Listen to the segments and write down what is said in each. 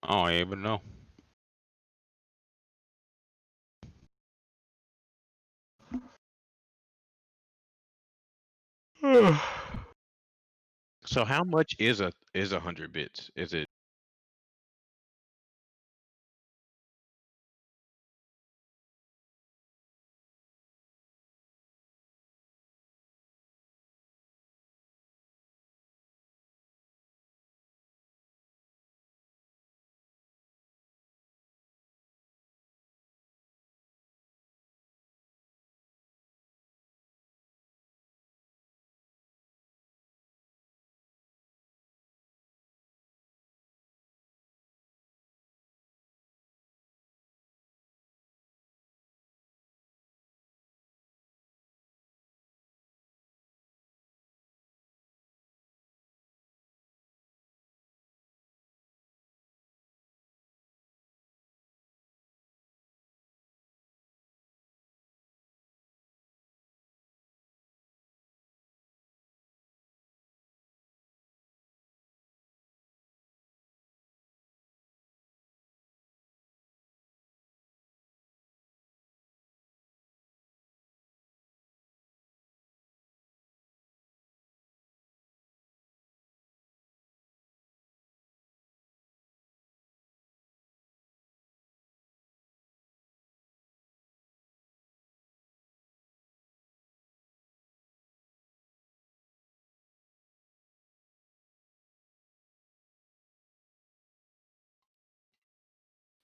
I don't even know. So how much is 100 bits? Is it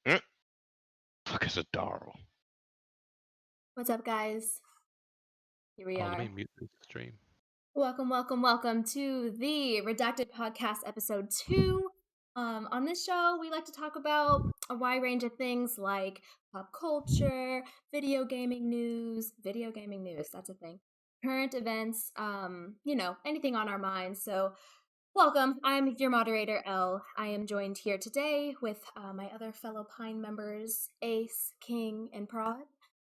Mm, fuck is a Darl? What's up, guys? Here we Oh, let me are. mute this stream. Welcome to the Redacted Podcast, Episode 2. On this show, we like to talk about a wide range of things like pop culture, video gaming news, that's a thing, current events, anything on our minds. So, welcome. I'm your moderator, Elle. I am joined here today with my other fellow Pine members, Ace, King, and Prod.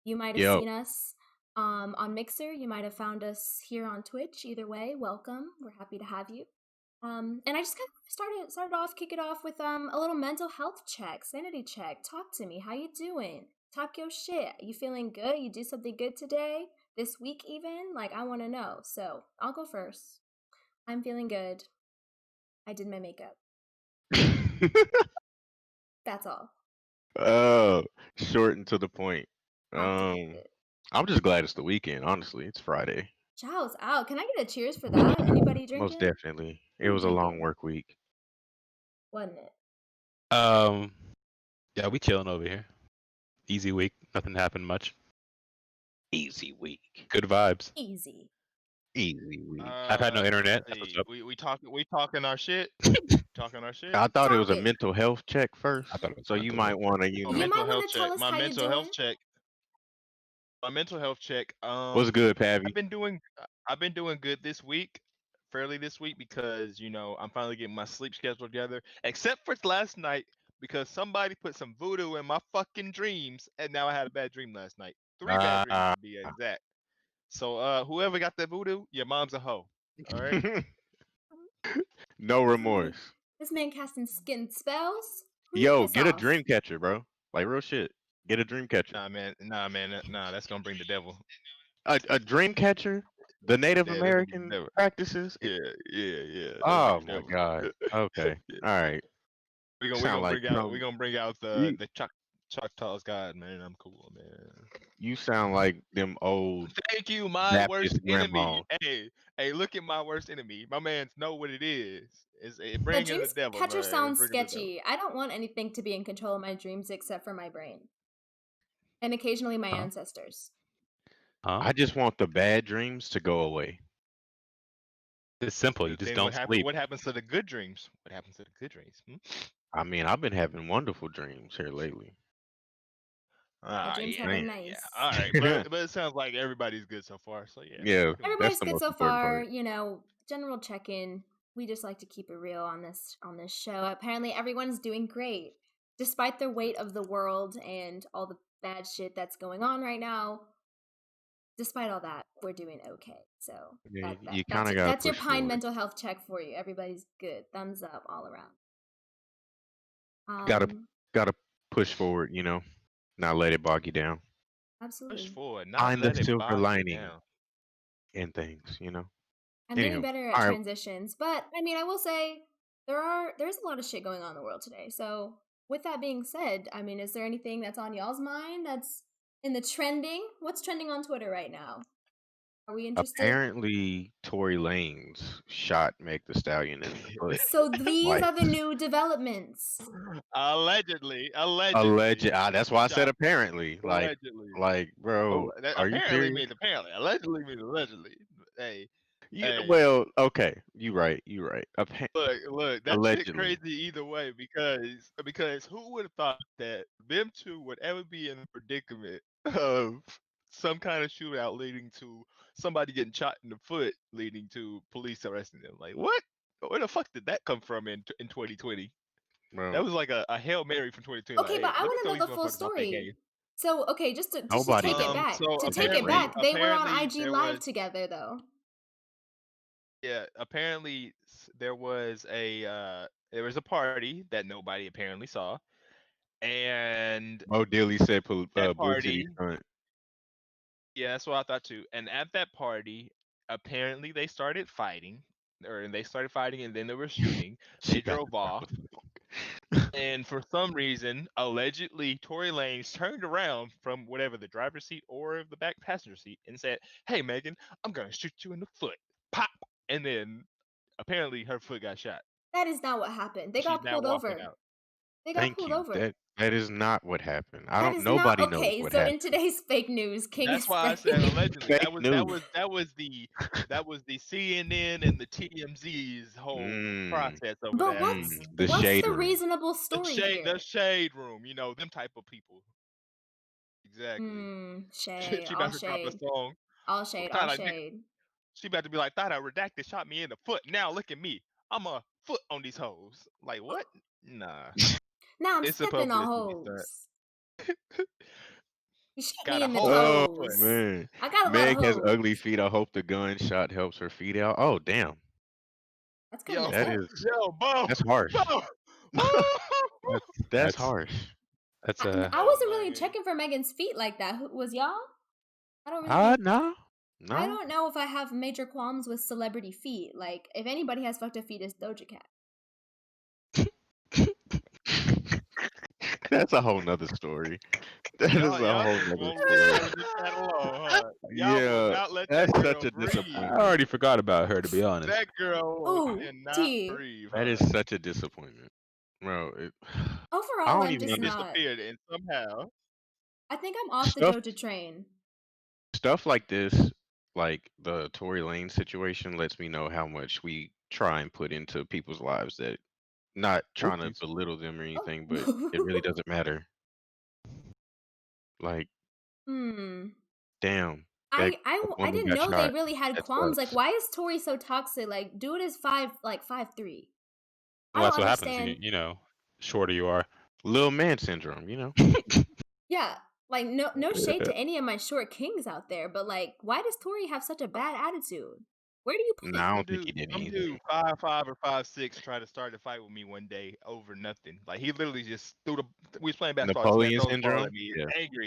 You might have Yo, seen us on Mixer. You might have found us here on Twitch. Either way, welcome. We're happy to have you. And I just kind of kick it off with a little mental health check, sanity check. Talk to me. How you doing? Talk your shit. You feeling good? You do something good today? This week even? Like, I want to know. So I'll go first. I'm feeling good. I did my makeup. That's all. oh, short and to the point. Have to keep Um, it. I'm just glad it's the weekend. Honestly, it's Friday. Chow's out. Can I get a cheers for that? Anybody Most drinking? definitely. It Who was a long drinking? work week. Wasn't it? Um, yeah, we chilling over here. Easy week. Nothing happened much. Easy week. Good vibes. Easy. Easy week. I've had no internet. That's what's Hey, up. we talking our shit. Talking our shit. I thought it was Talk a it. mental health check first, I thought it was so you might want to, You mental might health want to tell check. us how you doing. My mental health check. What's good, Pavi? I've been doing good this week, fairly this week because I'm finally getting my sleep schedule together. Except for last night because somebody put some voodoo in my fucking dreams, and now I had a bad dream last night. 3 bad dreams Uh, to be exact. So whoever got that voodoo, your mom's a hoe. All right. no remorse. This man casting skin spells? Who you Yo, piss get a off? dream catcher, bro. Like real shit. Get a dream catcher. Nah, man, nah. That's gonna bring the devil. A dream catcher? The Native Yeah, that's gonna bring the American devil. practices? Yeah. That'll bring Oh the my devil. god. Okay. Yeah. All right. We Sound gonna like bring out you, the Choctaw's God, man. I'm cool, man. you sound like them old Thank you, my worst Baptist enemy. grandma. Hey, look at my worst enemy. My man's know what it is. It A bring in dream the devil, catcher man. It sounds bring in the devil. sketchy. I don't want anything to be in control of my dreams except for my brain. And occasionally my Huh? ancestors. I Huh? just want the bad dreams to go away. It's simple. You just Then don't sleep. what happens to the good dreams? What happens to the good dreams? I mean, I've been having wonderful dreams here lately. My dreams have Yeah. been Man. nice. All right, but it sounds like everybody's good so far. So yeah, Yeah, cool. that's Everybody's the good most so important far. part. General check-in. We just like to keep it real on this show. Apparently everyone's doing great. Despite the weight of the world and all the bad shit that's going on right now, despite all that, we're doing okay. So Yeah, you kind of got to that's your push Pine forward. mental health check for you. Everybody's good. Thumbs up all around. Gotta Um, gotta push forward, not let it bog you down. Push absolutely. forward, not Find the let it silver bog you lining down. in things. I'm getting Anywho, better at all right. transitions, but I mean, I will say there's a lot of shit going on in the world today. So, with that being said, I mean, is there anything that's on y'all's mind that's in the trending? What's trending on Twitter right now? Are we interested? Apparently, Tory Lanez shot Meg the Stallion in the foot So these twice. are the new developments. Allegedly. Alleged. That's why I said Shot apparently. allegedly. Bro, That are you apparently serious? means apparently. Allegedly means allegedly. Hey, Yeah, hey. well, okay. You right. Look, that shit Allegedly, crazy either way because who would have thought that them two would ever be in a predicament of some kind of shootout leading to somebody getting shot in the foot, leading to police arresting them? Like what? Where the fuck did that come from in 2020? That bro. was like a Hail Mary from 2020. Like, Okay, but hey, I let me want throw to know these the full motherfuckers off their game. story. So, okay, just to Nobody take it knows. back. So To take it apparently, back, they were on apparently IG there Live was together though. yeah, apparently there was a party that nobody apparently saw, and Mo Dilly said that publicity party, stunt. yeah, that's what I thought too. And at that party, apparently they started fighting, and then they were shooting. She They got drove off, and for some reason, allegedly, Tory Lanez turned around from whatever the driver's seat or the back passenger seat and said, "Hey, Megan, I'm gonna shoot you in the foot." Pop, and then apparently her foot got shot. That is not what happened. They She's got now pulled walking over. out. They got Thank pulled you. over. That is not what happened. That is not Nobody knows okay. what So in happened. today's fake news, King That's is why I fake. said allegedly. Fake news. That was the CNN and the TMZ's whole process over But that. The what's shade the room. reasonable story The here? shade room, them type of people. Exactly. Shade, She all about to drop a shade, song. all shade, all Thought I nigga, shade. she about to be like, thought I redacted, shot me in the foot. Now look at me. I'm a foot on these hoes. Like what? Nah. Now I'm It's stepping supposed to be on a TV stunt. hoes. You shot Got me a in the hole in Oh her foot. toes. man, I got a lot of Meg has hoes. ugly feet. I hope the gunshot helps her feet out. Oh damn, That's kind of Yo, messed up. Bo, that's harsh. Bo. That's That's harsh. that's I Oh wasn't really man. checking for Megan's feet like that. Was y'all? I don't really. No, I no. don't know if I have major qualms with celebrity feet. Like, if anybody has fucked up feet, it's Doja Cat. That's a whole nother story. That is a Y'all whole just nother won't leave story. Doja Cat alone, huh? Y'all will Yeah, not let that's that such girl a breathe. I disappointment. already forgot about her, to be honest. That girl Ooh, cannot T. breathe, That huh? is such a disappointment, bro. I Overall, don't I'm even just She understand not. disappeared, and somehow I think I'm off the stuff. Doja train. Stuff like this, like the Tory Lane situation, lets me know how much we try and put into people's lives. That not trying to Oopsies. belittle them or anything, but it Oh. really doesn't matter. Like, damn, that I woman didn't got know they shot. really had That qualms. Like, sucks. why is Tori so toxic? Like, dude is 5'3". I Well, don't that's what happens. understand. Shorter you are. Little man syndrome, Yeah, like no shade Yeah. to any of my short kings out there, but like, why does Tori have such a bad attitude? Where do you put Nah, I it? don't think he did some anything. dude 5'5" or 5'6" tried to start a fight with me one day over nothing. Like he literally just we was playing basketball, this man Napoleon throws the ball at syndrome. me, Yeah.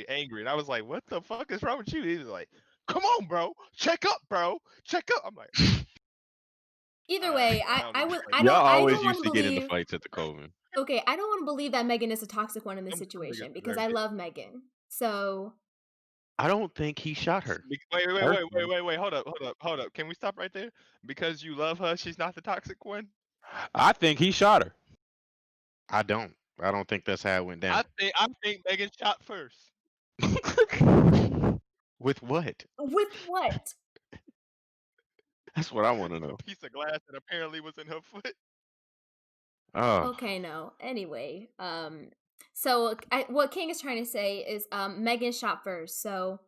angry, and I was like, "What the fuck is wrong with you?" He was like, "Come on, bro, check up, bro, check up." I'm like, Either "All right, way, bro, I don't I need would to play I with Y'all don't I always don't want used to to get into believe. fights at the Coven. Okay, I don't want to believe that Megan is a toxic one in this Them niggas situation because deserved I it." love Megan. So I don't think he shot her. Personally. Wait, hold up. Can we stop right there? Because you love her, she's not the toxic one. I think he shot her. I don't. I don't think that's how it went down. I think Megan shot first. With what? with what? That's what I want to know. A piece of glass that apparently was in her foot. Oh, Okay, no. Anyway, so what King is trying to say is, Megan shot first. So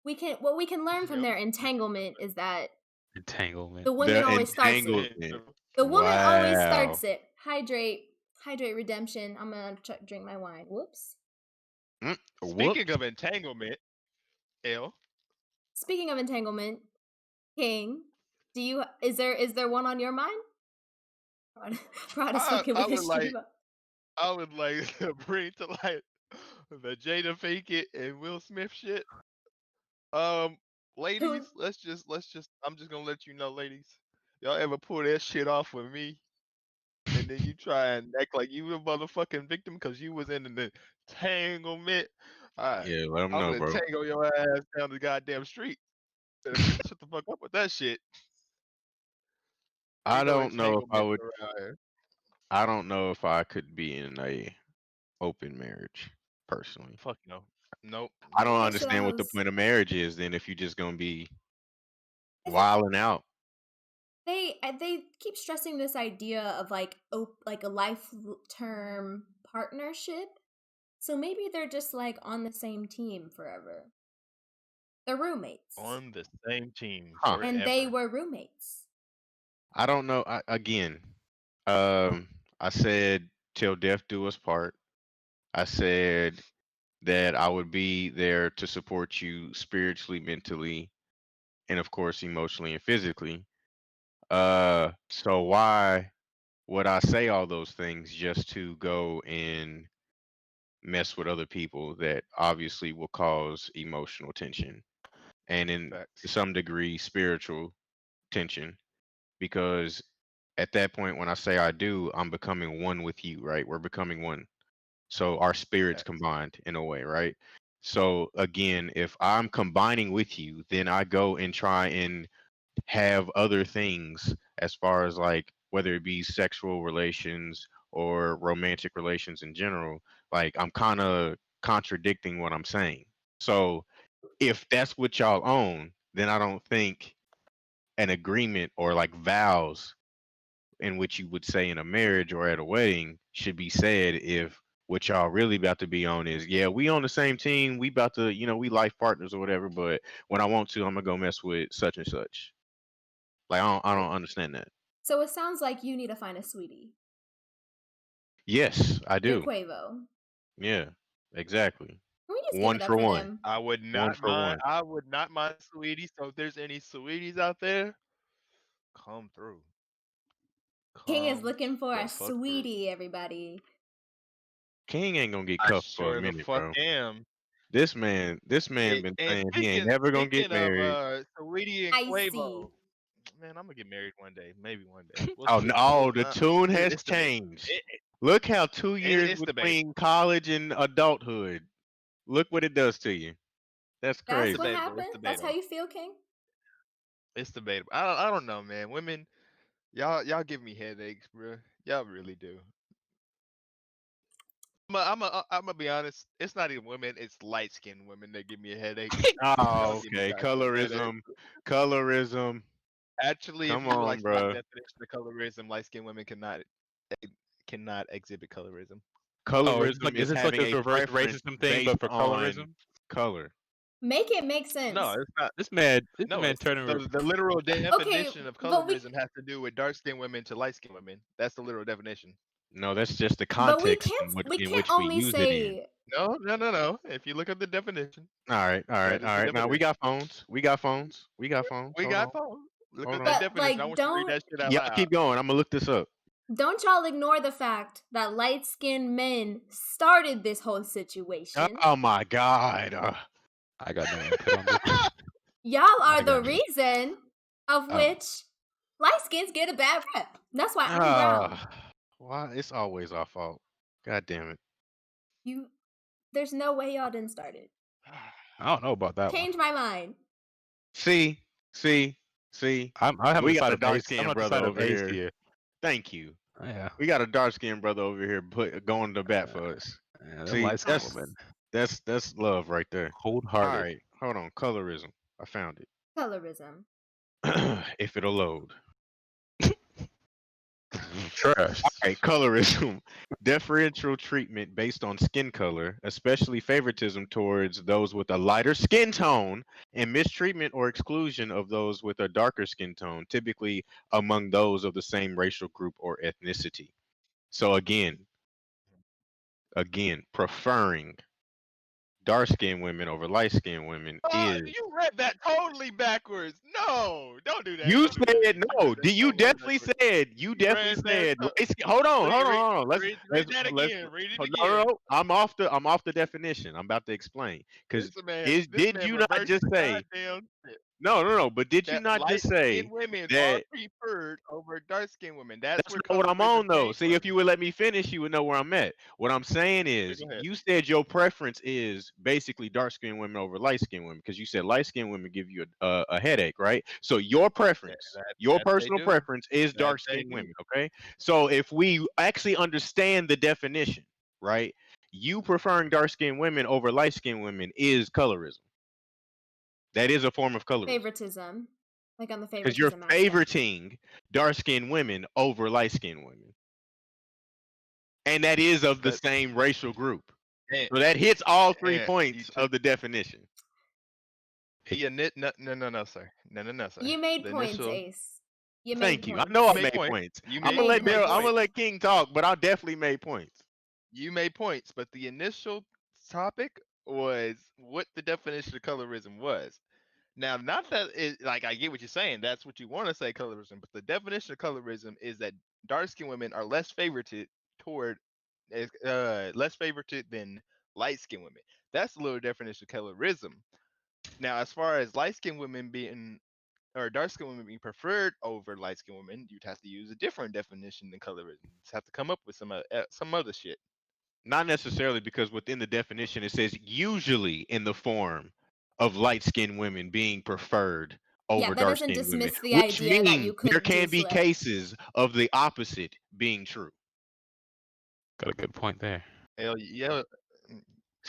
what we can learn from Yep. their entanglement is that Entanglement. the woman the always starts it. entanglement. The woman always starts Wow. it. Hydrate, redemption. I'm gonna drink my wine. Whoops. Whoops. Speaking of entanglement, L. Speaking of entanglement, King, is there one on your mind? Rod is fucking I with would his shit like about. I would like to bring to light the Jada Pinkett and Will Smith shit. Um, Who? ladies, let's just. I'm just gonna let you know, ladies. Y'all ever pull that shit off with me, and then you try and act like you the motherfucking victim because you was in the entanglement. Alright, Yeah, let them I'm know, gonna bro. tangle your ass down the goddamn street. Better shut the fuck up with that shit. I Ain't no don't know if I entanglement would. around here. I don't know if I could be in a open marriage personally. Fuck no. Nope. I Nope. don't Okay, understand what the Shaloms. point of marriage is then if you're just gonna be I feel like wilding out. they keep stressing this idea of like a life term partnership. So maybe they're just like on the same team forever. They're roommates. On the same team Huh. And they forever. were roommates. I don't know. Again, I said till death do us part. I said that I would be there to support you spiritually, mentally, and of course emotionally and physically. So why would I say all those things just to go and mess with other people that obviously will cause emotional tension and in to Facts. some degree spiritual tension? Because at that point when I say I do, I'm becoming one with you, right? We're becoming one. So our spirits Facts. combined in a way, right? So again, if I'm combining with you, then I go and try and have other things as far as like whether it be sexual relations or romantic relations in general, like I'm kind of contradicting what I'm saying. So if that's what y'all own, then I don't think an agreement or like vows in which you would say in a marriage or at a wedding should be said if what y'all really about to be on is, yeah, we on the same team, we about to, we life partners or whatever, but when I want to, I'm gonna go mess with such and such. Like I don't understand that. So it sounds like you need to find a sweetie. Yes, I Your do. Quavo. Yeah, exactly. Can we just give One it up for for one. them? I would One not for mind. one. I would not mind sweeties. So if there's any sweeties out there, come through. King is Come looking for the a fuck through. sweetie, everybody. King ain't gonna get I cuffed for a sure the minute, fuck bro. am. This man been And saying he ain't speaking never gonna get speaking of married. Saweetie and I see. Quavo, man, I'm gonna get married one day, maybe one day. We'll Oh, see. no, the tune has It's debatable. changed. Look how 2 years It's debatable. between college and adulthood. Look what it does to you. That's That's It's crazy. what debatable. It's happened? That's how debatable. you feel, King? It's debatable. I don't know, man. Women, y'all give me headaches, bro. Y'all really do. I'm gonna be honest. It's not even women. It's light skinned women that give me a headache. Y'all Oh, give me okay. goddamn headaches. Colorism. Colorism. Actually, if Come you like on, study bro. definition of colorism, light skinned women cannot exhibit colorism. Oh, Colorism is is this like having this a reverse preference racism thing, based but for on colorism? color. Make it make No, sense. it's not. This No, man it's turning. the literal Okay, definition of but we colorism has to do with dark skinned women to light skinned women. That's the literal definition. No, that's just the but we context can't we in can't which we only use it in. say No, no, no, no. If you look up the definition, All right, all right, that is all the right. Now we definition. got phones. We got phones. We got phones. We Hold got on. phone. Look Hold up on. that but definition. I like want you to read that shit out Y'all loud. keep going. I'm gonna look this up. don't y'all ignore the fact that light-skinned men started this whole situation. Oh my God. I got no input on this. Y'all are I the got no. reason of Um, which light skins get a bad rep. That's why I'm brown. Why? It's always our fault. God damn it. You there's no way y'all didn't start it. I don't know about that one. Change my mind. See, see, see. I haven't We got a decided dark ace. I'm skinned not brother decided over ace here. here. Thank you. Yeah, We got a dark skinned brother over here going to bat for us. yeah, them See, light skinned women, that's love right there. cold All hearted. right, hold on. Colorism. I found Colorism. it. If it'll load. Trash. All right, colorism. Differential treatment based on skin color, especially favoritism towards those with a lighter skin tone, and mistreatment or exclusion of those with a darker skin tone, typically among those of the same racial group or ethnicity. So again, preferring dark skinned women over light skinned women is. You read that totally backwards. No, don't do that. You Don't do that. said You no. read that You totally definitely backwards. said. You read that. Hold on. Read, Hold on. read, Hold on. read that again. Read it No, again. no. I'm off the definition. I'm about to explain. Because This did man you not reversed just the say goddamn shit. no? But did you That not just light-skinned say women are that? preferred over dark-skinned women. That's That's where not what I'm on colorism though. came See, from. if you would let me finish, you would know where I'm at. What I'm saying Okay, is, go ahead. you said your preference is basically dark skinned women over light skinned women because you said light skinned women give you a headache, right? So your Yeah, preference, your that they personal do. preference is That dark they skinned do. women, okay? So if we actually understand the definition, right? You preferring dark skinned women over light skinned women is colorism. That is a form of colorism Favoritism. Like on the because you're favoritism aspect. favoriting dark skinned women over light skinned women. And that is of the That same racial group. and, So that hits all 3 and you points took of the definition. the init. No, sir. No, sir. You made The points, initial. Ace. You made Thank you. I points. know You I made made points. points. You You made made you made points. I'm gonna points. let King talk, but I definitely made points. You made points, but the initial topic was what the definition of colorism was. Now, not that it like I get what you're saying. That's what you want to say colorism, but the definition of colorism is that dark skinned women are less favorited toward less favorited than light skinned women. That's the little definition of colorism. Now, as far as light skinned women being or dark skinned women being preferred over light skinned women, you'd have to use a different definition than colorism. You'd have to come up with some other shit. Not necessarily because within the definition it says usually in the form of light skinned women being preferred Yeah, over that dark doesn't skinned women, dismiss the which idea that means you there could do can be flip. cases of the opposite being true. Got a good point there. Hell yeah,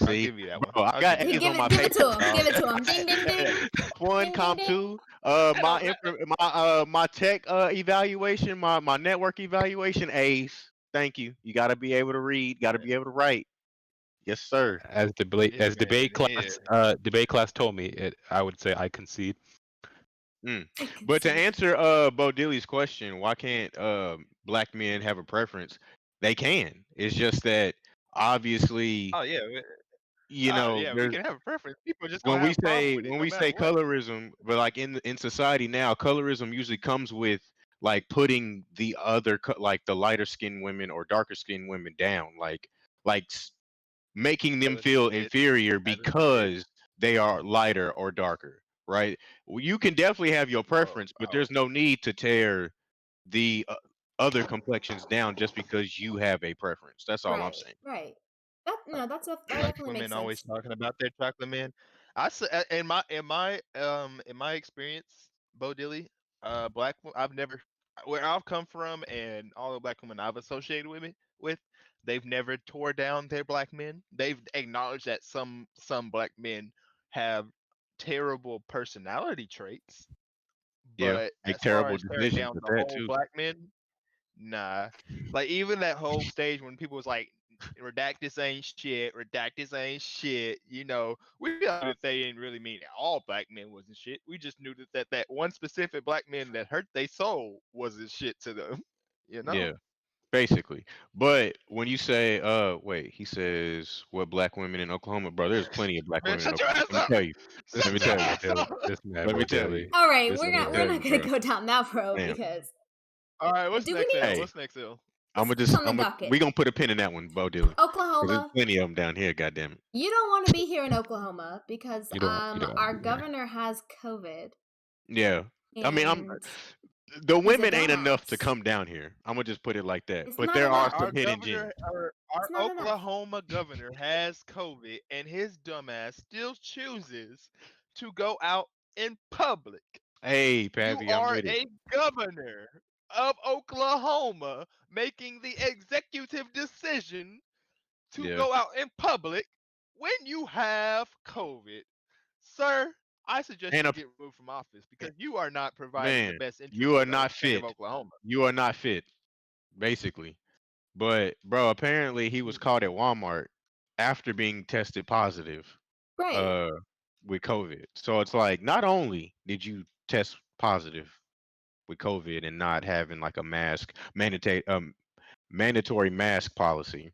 I'll See, give you that one. bro, I I'll got give you Give that A's one. on it, my give it paper, to him. dog. Give it to him. Ding, ding, ding. Comp 1, Ding, ding, comp ding. 2, my tech evaluation, my network evaluation, A's. Thank you. You got to be able to read, got to be able to write. Yes, sir. This man here. Debate class told me it. I would say I concede. Mm. I But to concede. answer Bo Dilly's question, why can't black men have a preference? They can. It's just that obviously, Oh yeah, yeah. We there's can have a preference. People are just gonna have a problem with it, when no we matter say what. colorism, but like in society now, colorism usually comes with like putting the like the lighter skinned women or darker skinned women down, like making them As it feel should, inferior as it should. because they are lighter or darker, right? Well, you can definitely have your Oh, preference, but oh, there's no need to tear the other complexions down just because you have a preference. That's all I'm Right, saying. right. That black definitely makes women always sense. talking about their chocolate men. In my experience, Bo Dilly, I've never where I've come from and all the black women I've associated with, they've never tore down their black men. They've acknowledged that some black men have terrible personality traits, Yeah, but make as far terrible as tearing decisions down with the that whole too. black men, nah. Like even that whole stage when people was like, "Redacted ain't shit, redacted ain't shit." We all knew that they didn't really mean all black men wasn't shit. We just knew that one specific black man that hurt their soul wasn't shit to them. You know? Yeah, basically. But when you say, wait, he says what black women in Oklahoma, bro, there's plenty of black Man, women in shut your Oklahoma. ass Let me up! tell you. Let me Shut This your tell man you. ass Billy. up! This man Let me Bo tell Dilly. you. All right, This we're man Let not me we're tell not you, gonna bro. go down that road Damn. because All right, what's do we next, need L? Hey, What's next, L? what's on the docket? we gonna put a pin in that one, Bo Dilly. Because there's Oklahoma. plenty of them down here, goddamn it. You don't want to be here in Oklahoma because You don't want our to be there. governor has COVID Yeah. I mean, and the he's a women ain't enough to dumbass. come down here. I'm gonna just put it like that. It's But not there are enough. some Our hidden governor, gems. our It's not enough. Oklahoma governor has COVID, and his dumbass still chooses to go out in public. Hey, You Pappy, I'm are with it. a governor of Oklahoma making the executive decision to Yeah. go out in public when you have COVID. Sir, I suggest And you a get removed from office because you are not providing the man, best interest you are of the not state of fit. Oklahoma. You are not fit, basically. But bro, apparently he was Mm. caught at Walmart after being tested positive Right. uh with COVID. So it's like not only did you test positive with COVID and not having like a mandatory mask policy,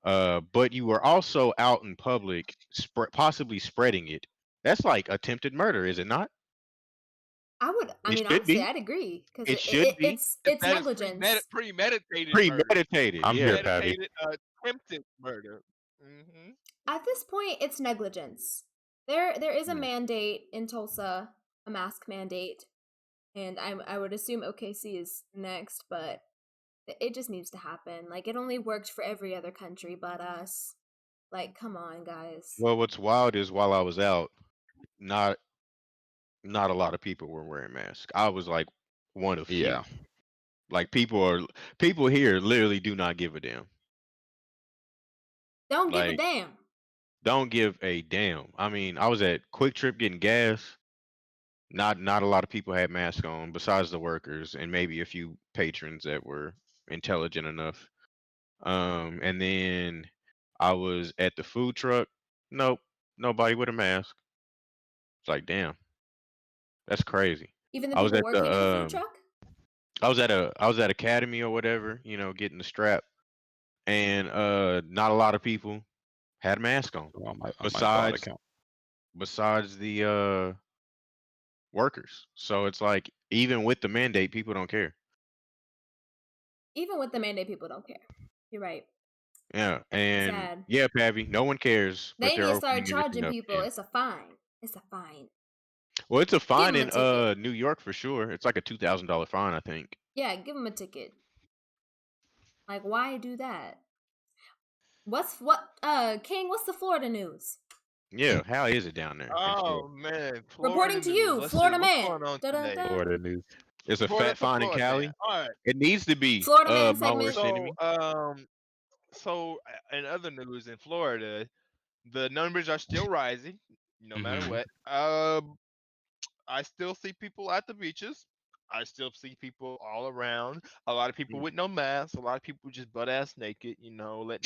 but you were also out in public, possibly spreading it. That's like attempted murder, is it not? I It mean, should honestly, be. I'd agree because It should be it's That is negligence. premeditated murder. premeditated. I'm here, Yeah. Pappy. Premeditated attempted murder. Hmm. At this point, it's negligence. There is a Yeah. mandate in Tulsa, a mask mandate, and I would assume OKC is next, but it just needs to happen. Like it only worked for every other country but us. Like, come on, guys. Well, what's wild is while I was out, not not a lot of people were wearing masks. I was like one of few. Yeah. Like people here literally do not give a damn. Don't give a Like damn. don't give a damn. I mean, I was at Quick Trip getting gas. Not a lot of people had masks on besides the workers and maybe a few patrons that were intelligent enough. And then I was at the food truck. Nope, nobody with a mask. It's like, damn, that's crazy. Even the I was people at the working in the food truck? I was at Academy or whatever, getting the strap, and not a lot of people had a mask on On my thought besides account. besides the workers. So it's like even with the mandate, people don't care. Even with the mandate, people don't care. You're right. Yeah, and Sad. yeah, Pappy, no one cares, but They need they're to start opening everything charging up people. again. It's a fine. It's a fine. Well, it's a Give fine them a in ticket. New York for sure. It's like a $2,000 fine, I think. Yeah, give them a ticket. Like, why do that? King, what's the Florida news? Yeah, how is it down there in Florida? Oh man, Reporting Florida to news. you, Let's Florida see what's man. going on today. Da-da-da. Florida news. It's a Florida fat to fine in Florida man. Cali. All right. It needs to be Florida man my worst segment. enemy. So in other news in Florida, the numbers are still rising, no matter Mhm. what. I still see people at the beaches. I still see people all around. A lot of people with no masks. A lot of people just butt ass naked. Letting all the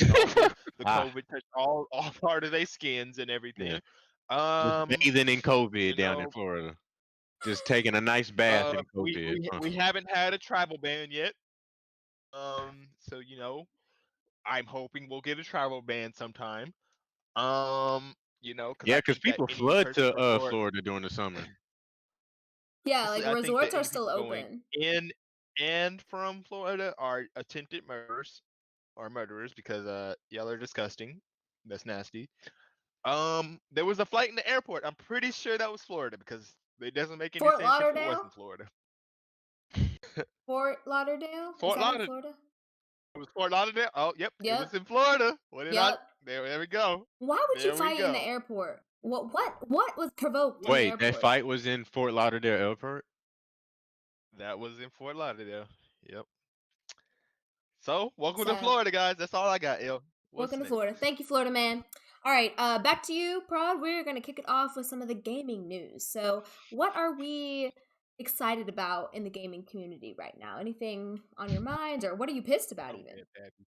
Ah, COVID touch all part of their skins and everything. just Um, bathing in COVID you down in know, Florida. Just taking a nice bath in we COVID. we we haven't had a travel ban yet. So I'm hoping we'll get a travel ban sometime. Because Yeah, I because think that people any flood person to from Florida, Florida during the summer. Yeah, honestly, like I think that resorts are any still people going open. in and from Florida are attempted murderers or murderers because y'all are disgusting. That's nasty. There was a flight in the airport. I'm pretty sure that was Florida because it doesn't make any Fort sense if it Lauderdale? wasn't Florida. Fort Lauderdale? Is Fort that in Lauderdale. Florida? It was Fort Lauderdale. Oh, yep, it Yep. was in Florida. What did I? Yep. There we go. Why would you There we fight in the go. airport? What was provoked in the Wait, airport? that fight was in Fort Lauderdale Airport? That was in Fort Lauderdale. Yep. So, welcome to Sad. Florida, guys. That's all I got, yo. Welcome to Florida. Thank you, Florida man. All right, back to you, Prod. We're gonna kick it off with some of the gaming news. So, what are we excited about in the gaming community right now? Anything on your mind, or what are you pissed about Oh, even? man, Pappy.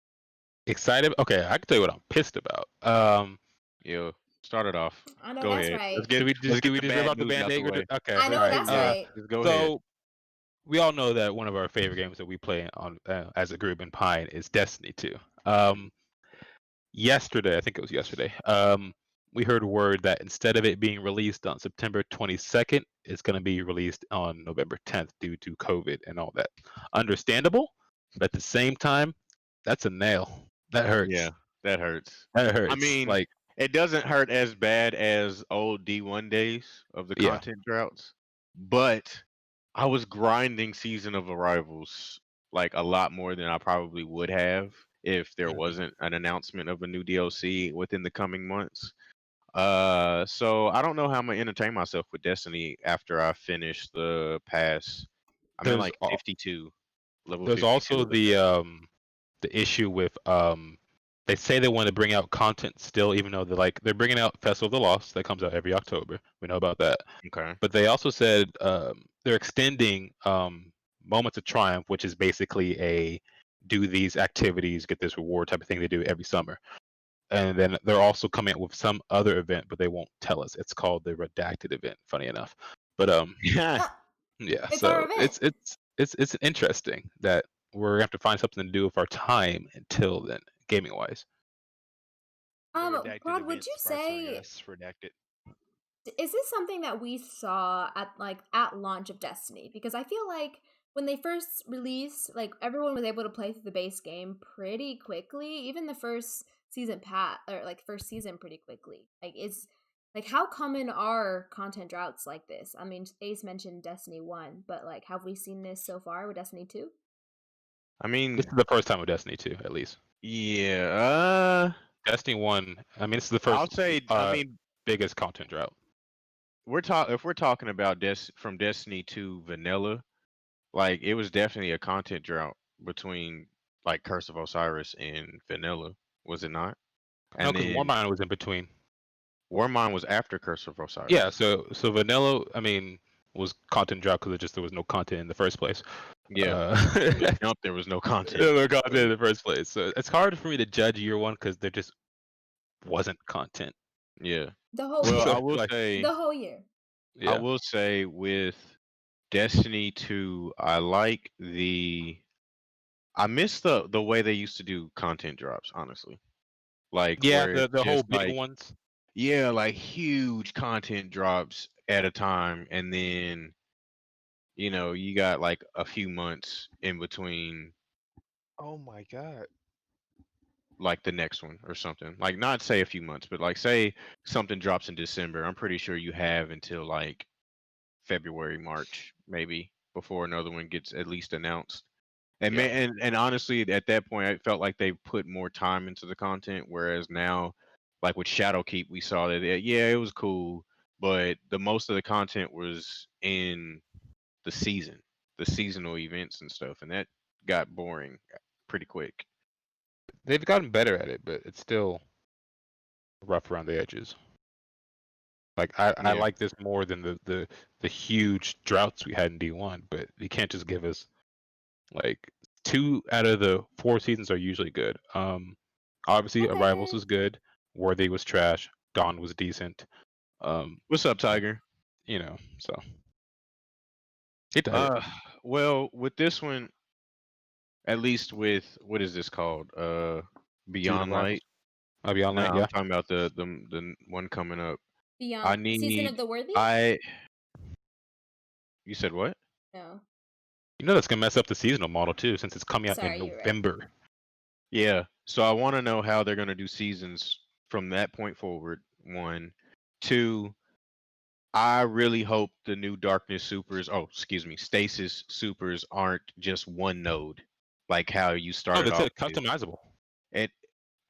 Excited? Okay, I can tell you what I'm pissed about. Yeah, start it off. I know Go that's ahead. right. Let's Did get we let's did get we the just rip bad out the news out the band-aid? way. Okay, I know all right. that's right. Just go ahead. So we all know that one of our favorite games that we play on as a group in Pine is Destiny 2. Yesterday, I think it was yesterday, we heard word that instead of it being released on September 22nd, it's going to be released on November 10th due to COVID and all that. Understandable, but at the same time, that's a nail. That hurts. Yeah, that hurts. That hurts. I mean, like, it doesn't hurt as bad as old D1 days of the Yeah. content droughts, but I was grinding Season of Arrivals like a lot more than I probably would have if there Mhm. wasn't an announcement of a new DLC within the coming months. So I don't know how I'm gonna entertain myself with Destiny after I finish the pass. I'm at There's like al- 52, level there's 52. also of that. the issue with they say they want to bring out content still, even though they're bringing out Festival of the Lost that comes out every October. We know about that. Okay. But they also said they're extending Moments of Triumph, which is basically a do these activities, get this reward type of thing they do every summer. And then they're also coming out with some other event, but they won't tell us. It's called the Redacted event, funny enough. But Yeah. yeah, It's so our event. it's interesting that we're gonna have to find something to do with our time until then, gaming wise. The redacted Rod, would you events by say us redacted. is this something that we saw at launch of Destiny? Because I feel like when they first released, like everyone was able to play through the base game pretty quickly, even the first season first season pretty quickly. Like how common are content droughts like this? I mean, Ace mentioned Destiny 1, but like have we seen this so far with Destiny 2? I This mean, is the first time with Destiny 2, at least. yeah. Destiny 1, I mean, this is the I'll first say. I mean, biggest content drought. if we're talking about from Destiny to vanilla, like it was definitely a content drought between like Curse of Osiris and vanilla, was it not? No, And because then Warmind was in between. Warmind was after Curse of Osiris. Yeah, so vanilla, I mean, was content drought because there was no content in the first place. Yeah. From the jump, there was no content. There was no content in the first place, so it's hard for me to judge year one because there just wasn't content. Yeah. The whole Well, year. I will Like, say, The whole year. yeah, I will say with Destiny 2, I miss the way they used to do content drops, honestly. Like yeah, where it's the whole just big like, ones. yeah, like huge content drops at a time, and then you got like a few months in between Oh my god. like the next one or something. Like not say a few months, but like say something drops in December. I'm pretty sure you have until like February, March, maybe before another one gets at least announced. And Yeah, and honestly, at that point, I felt like they put more time into the content. Whereas now, like with Shadowkeep, we saw that yeah, it was cool, but the most of the content was in the season, the seasonal events and stuff, and that got boring pretty quick. they've gotten better at it, but it's still rough around the edges. Like I Yeah, like this more than the huge droughts we had in D1, but you can't just give us like 2 out of the 4 seasons are usually good. Obviously Arrivals Okay. was good, Worthy was trash, Dawn was decent. what's up, Tiger? So hate to Uh, well, with this one, at least with what is this called? season of Beyond Arrivals. Light. I'll be No, online, I'm yeah. talking about the one coming up. I Beyond Season of need the Worthy? I. You said what? No. That's gonna mess up the seasonal model too, since it's coming out in Sorry, you're right. November. Yeah. So I want to know how they're gonna do seasons from that point forward. One, two. I really hope the new Darkness Supers, excuse me, Stasis Supers aren't just one node, like how you Oh, started that's off it, with. customizable. It,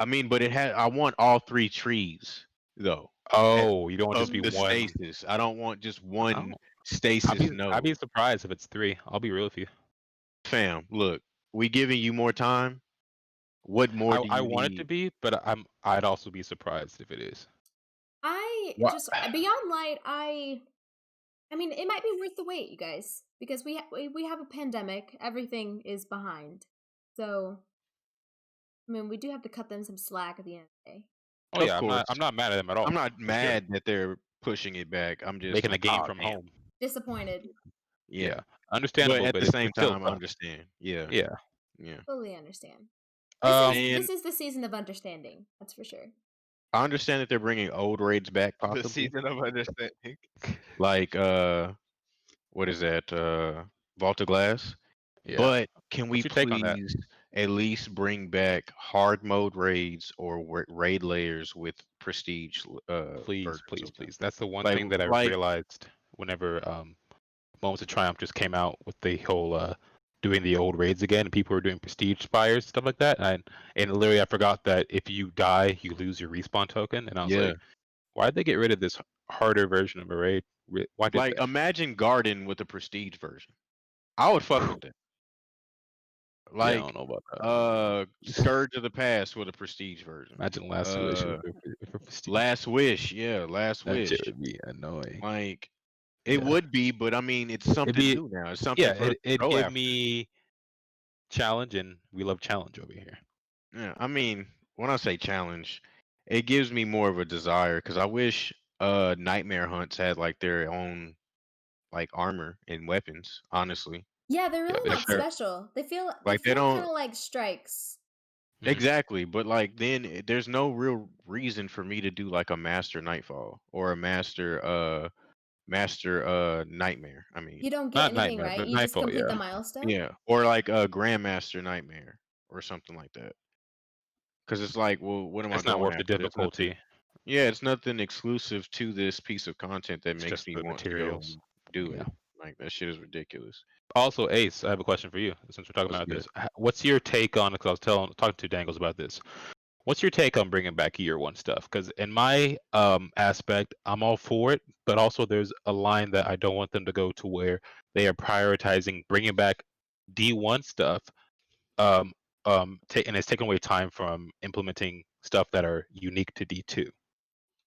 I mean, but I want all three trees though. at- Oh, you don't want just Of be the one. stasis. I don't want just Oh, one I'd stasis I'd be node. surprised if it's 3. I'll be real with you. Fam, look, we giving you more time. What more do I you want it to need? be, but I'd also be surprised if it is. What? Beyond Light, I mean, it might be worth the wait, you guys, because we have a pandemic. Everything is behind. So, I mean, we do have to cut them some slack at the end of the day. Oh Of yeah, course. I'm not mad at them at I'm all, not for sure. mad that they're pushing it back. I'm just Making a like, game oh from damn. home. Disappointed. Yeah. Yeah, But understandable, at but the same it still time, I sucks. understand. Yeah. Yeah. Yeah. Totally understand. Um, And This is the season of understanding. That's for sure. I understand that they're bringing old raids back, The possibly. season of understanding. Like what is that? Vault of Glass. yeah. But can we What's your take on that? please at least bring back hard mode raids or raid layers with prestige Please, versions please, of them? please. That's the one Like thing that I like realized whenever Moments of Triumph just came out with the whole doing the old raids again, and people were doing prestige spires, stuff like that. And literally, I forgot that if you die, you lose your respawn token, and I was yeah. like, why did they get rid of this harder version of a raid? Why did Like they? imagine Garden with the prestige version. I would fuck with that. Yeah, I Like don't know about that. Scourge of the Past with a prestige version. Imagine Last Wish Uh for prestige. Last Wish, yeah, Last That shit Wish. would be annoying. Like it Yeah, would be, but I mean it's it'd something be new now. It's something yeah. for us to It'd go give after. me challenge, and we love challenge over here. Yeah, I mean, when I say challenge, it gives me more of a desire because I wish Nightmare Hunts had like their own like armor and weapons, honestly. Yeah, they're Yeah, really they not Like should. they're special. They like they feel kind don't of like strikes. Exactly, but like then there's no real reason for me to do like a master nightfall or a master nightmare. I mean, You don't get Not anything, nightmare, right? but You just nightfall. complete the Yeah, milestone? yeah, or like a grandmaster nightmare or something like that. Because it's like, well, what am I it's not going worth the after? There's nothing. difficulty. Yeah, it's nothing exclusive to this piece of content that It's makes just me the want to go materials. and do Yeah. it. Like that shit is ridiculous. Also, Ace, I have a question for you since we're talking What's about good? this. What's your take on? Because I was talking to Dangles about this. What's your take on bringing back year one stuff? Because in my aspect, I'm all for it, but also there's a line that I don't want them to go to where they are prioritizing bringing back D1 stuff, um, and it's taking away time from implementing stuff that are unique to D2.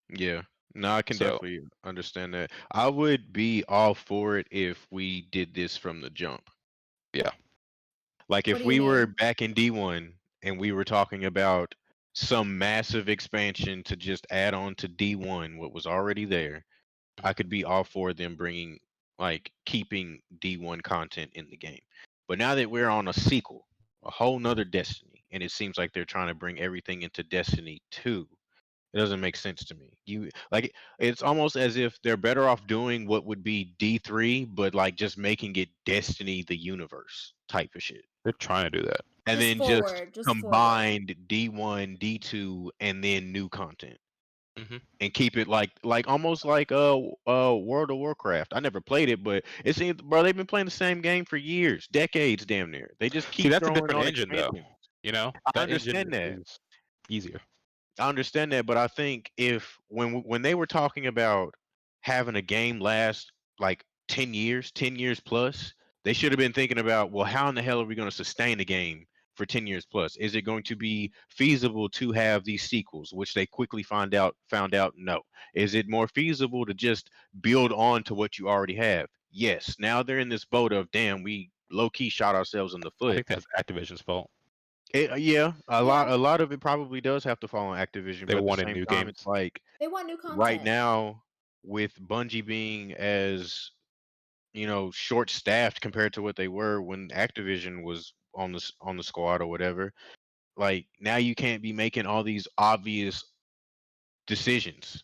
Yeah. No, I can So definitely understand that. I would be all for it if we did this from the jump. yeah, Like What if do you we were mean? back in D1 and we were talking about some massive expansion to just add on to D1 what was already there, I Mhm. could be all for them bringing like keeping D1 content in the game. But now that we're on a sequel, a whole nother Destiny, and it seems like they're trying to bring everything into Destiny 2, it doesn't make sense to me. You like it's almost as if they're better off doing what would be D3, but like just making it Destiny the universe type of shit. they're trying to do that. And Just then just forward, just forward. combined D1, D2, and then new content Hmm. and keep it like almost like World of Warcraft. I never played it, but it seems bro they've been playing the same game for years, decades, damn near. They just See, keep that's a throwing different on engine, though. expansions. You know, I that engine understand that. is easier. I understand that, but I think if when they were talking about having a game last like 10 years plus, they should have been thinking about, well, how in the hell are we going to sustain a game for 10 years plus? Is it going to be feasible to have these sequels, which they quickly found out no. Is it more feasible to just build on to what you already have? Yes. Now they're in this boat of damn, we low key shot ourselves in the I foot. think that's Activision's fault. Yeah, Yeah, a lot of it probably does have to fall on Activision, They but at the wanted same new time, it's games. like they want new right content. now with Bungie being as short staffed compared to what they were when Activision was on the squad or whatever. Like now you can't be making all these obvious decisions,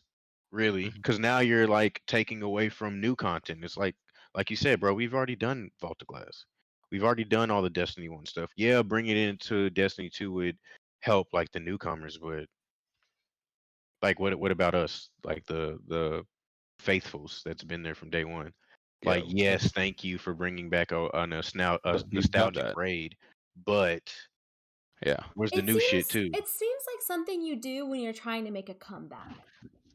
really, Hmm. because now you're like taking away from new content. It's like you said, bro, we've already done Vault of Glass. We've already done all the Destiny 1 stuff. Yeah, bringing it into Destiny 2 would help like the newcomers, but like what about us? Like the faithfuls that's been there from day one. Yeah, Like yes, thank you for bringing back a but you've done nostalgic that. raid, but Yeah, where's the It new shit seems too? it seems like something you do when you're trying to make a comeback.